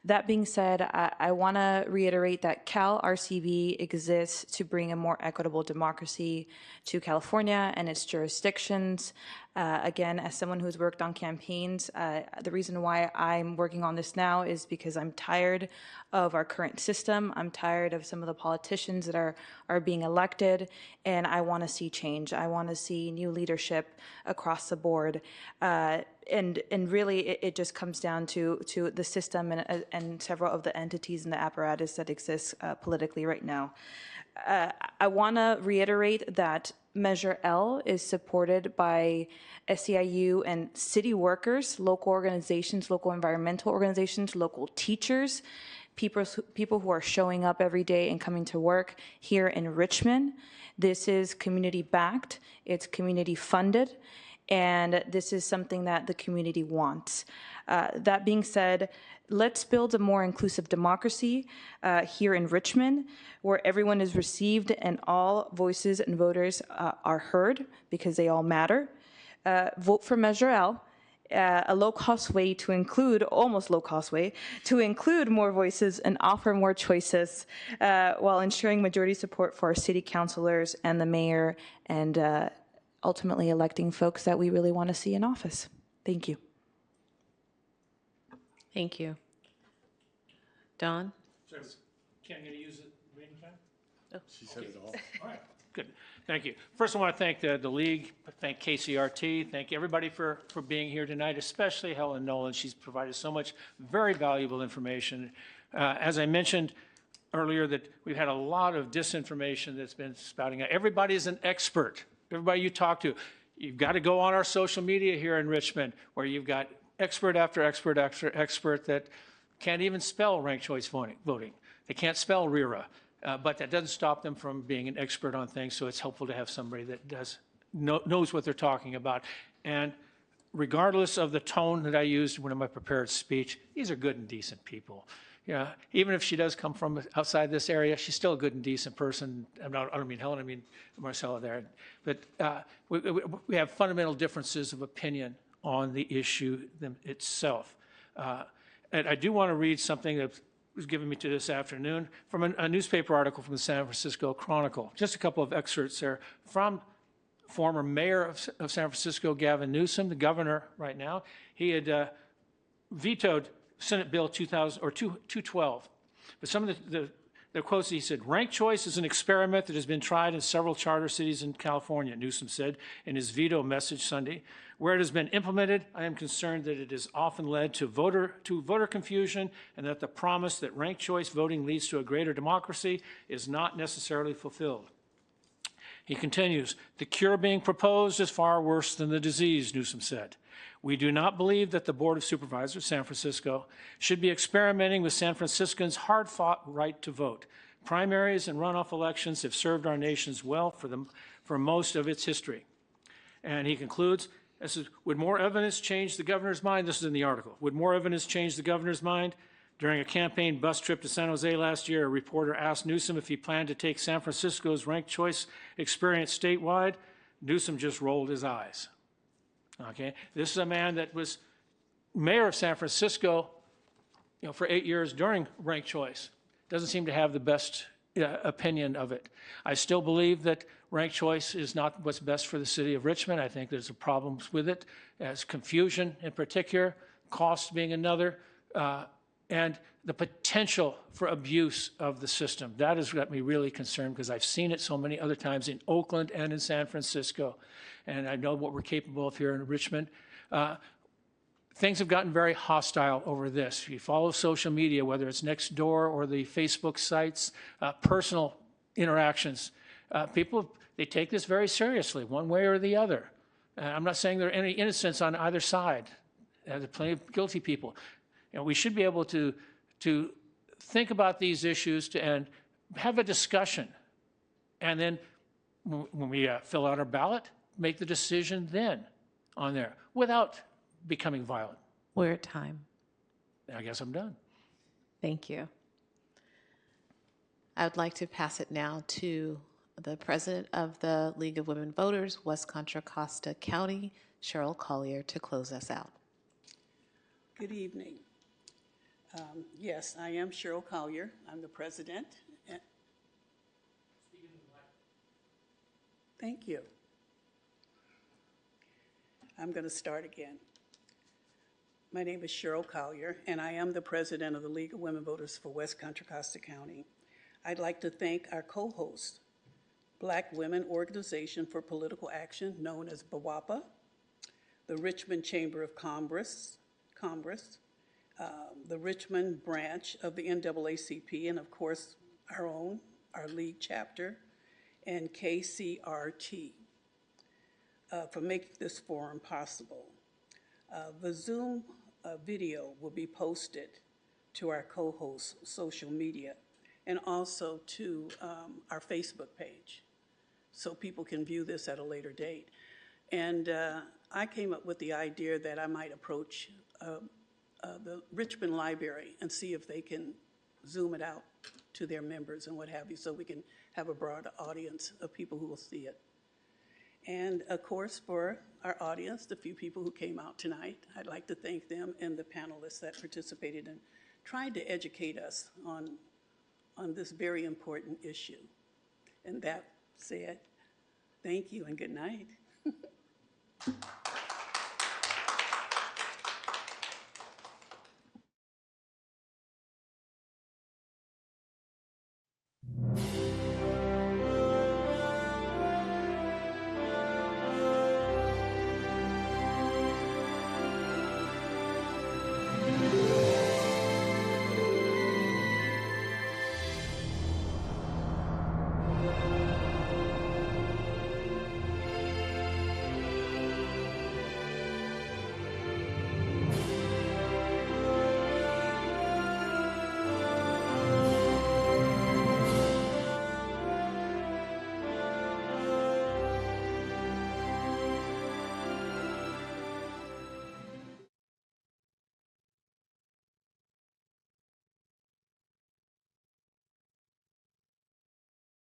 That being said, I want to reiterate that Cal RCV exists to bring a more equitable democracy to California and its jurisdictions. Again, as someone who's worked on campaigns, the reason why I'm working on this now is because I'm tired of our current system. I'm tired of some of the politicians that are being elected, and I want to see change. I want to see new leadership across the board. And really, it just comes down to the system and several of the entities and the apparatus that exists politically right now. I want to reiterate that Measure L is supported by SEIU and city workers, local organizations, local environmental organizations, local teachers, people who are showing up every day and coming to work here in Richmond. This is community-backed, it's community-funded, and this is something that the community wants. That being said, let's build a more inclusive democracy here in Richmond, where everyone is received and all voices and voters are heard because they all matter. Vote for Measure L, a low-cost way to include, almost low-cost way, to include more voices and offer more choices while ensuring majority support for our city councilors and the mayor and ultimately electing folks that we really want to see in office. Thank you. Thank you. Don? Sorry, Ken, going to use the reading time? She said it all. All right, good. Thank you. First, I want to thank the League, thank KCRT, thank everybody for being here tonight, especially Helen Nolan. She's provided so much very valuable information. As I mentioned earlier, that we've had a lot of disinformation that's been spouting out. Everybody is an expert. Everybody you talk to, you've got to go on our social media here in Richmond, where you've got expert after expert after expert that can't even spell ranked choice voting. They can't spell RERA, but that doesn't stop them from being an expert on things, so it's helpful to have somebody that knows what they're talking about. And regardless of the tone that I used in my prepared speech, these are good and decent people. Yeah, even if she does come from outside this area, she's still a good and decent person. I don't mean Helen, I mean Marcella there. But we have fundamental differences of opinion on the issue itself. And I do want to read something that was given me to this afternoon from a newspaper article from the San Francisco Chronicle. Just a couple of excerpts there from former mayor of San Francisco, Gavin Newsom, the governor right now. He had vetoed Senate Bill 212. But some of the The quote, he said, "Ranked choice is an experiment that has been tried in several charter cities in California," Newsom said in his veto message Sunday. "Where it has been implemented, I am concerned that it has often led to voter confusion and that the promise that ranked choice voting leads to a greater democracy is not necessarily fulfilled." He continues, "The cure being proposed is far worse than the disease," Newsom said. "We do not believe that the Board of Supervisors, San Francisco, should be experimenting with San Franciscans' hard-fought right to vote. Primaries and runoff elections have served our nations well for most of its history." And he concludes, this is, "Would more evidence change the governor's mind?" This is in the article. "Would more evidence change the governor's mind? During a campaign bus trip to San Jose last year, a reporter asked Newsom if he planned to take San Francisco's ranked choice experience statewide. Newsom just rolled his eyes. Okay, this is a man that was mayor of San Francisco, for 8 years during ranked choice. Doesn't seem to have the best opinion of it. I still believe that ranked choice is not what's best for the city of Richmond. I think there's problems with it, as confusion in particular, cost being another, and the potential for abuse of the system. That has got me really concerned because I've seen it so many other times in Oakland and in San Francisco. And I know what we're capable of here in Richmond. Things have gotten very hostile over this. If you follow social media, whether it's Nextdoor or the Facebook sites, personal interactions, people, they take this very seriously, one way or the other. I'm not saying there are any innocents on either side. There are plenty of guilty people. We should be able to think about these issues and have a discussion. And then when we fill out our ballot, make the decision then on there without becoming violent. We're at time. I guess I'm done. Thank you. I would like to pass it now to the president of the League of Women Voters, West Contra Costa County, Cheryl Collier, to close us out. Good evening. Yes, I am Cheryl Collier. I'm the president. Thank you. I'm going to start again. My name is Cheryl Collier, and I am the president of the League of Women Voters for West Contra Costa County. I'd like to thank our co-host, Black Women Organization for Political Action, known as BWAPA, the Richmond Chamber of Congress, the Richmond branch of the NAACP, and of course, our league chapter, and KCRT for making this forum possible. The Zoom video will be posted to our co-host's social media and also to our Facebook page so people can view this at a later date. And I came up with the idea that I might approach the Richmond Library and see if they can Zoom it out to their members and what have you, so we can have a broad audience of people who will see it. And of course, for our audience, the few people who came out tonight, I'd like to thank them and the panelists that participated in trying to educate us on this very important issue. And that said, thank you and good night.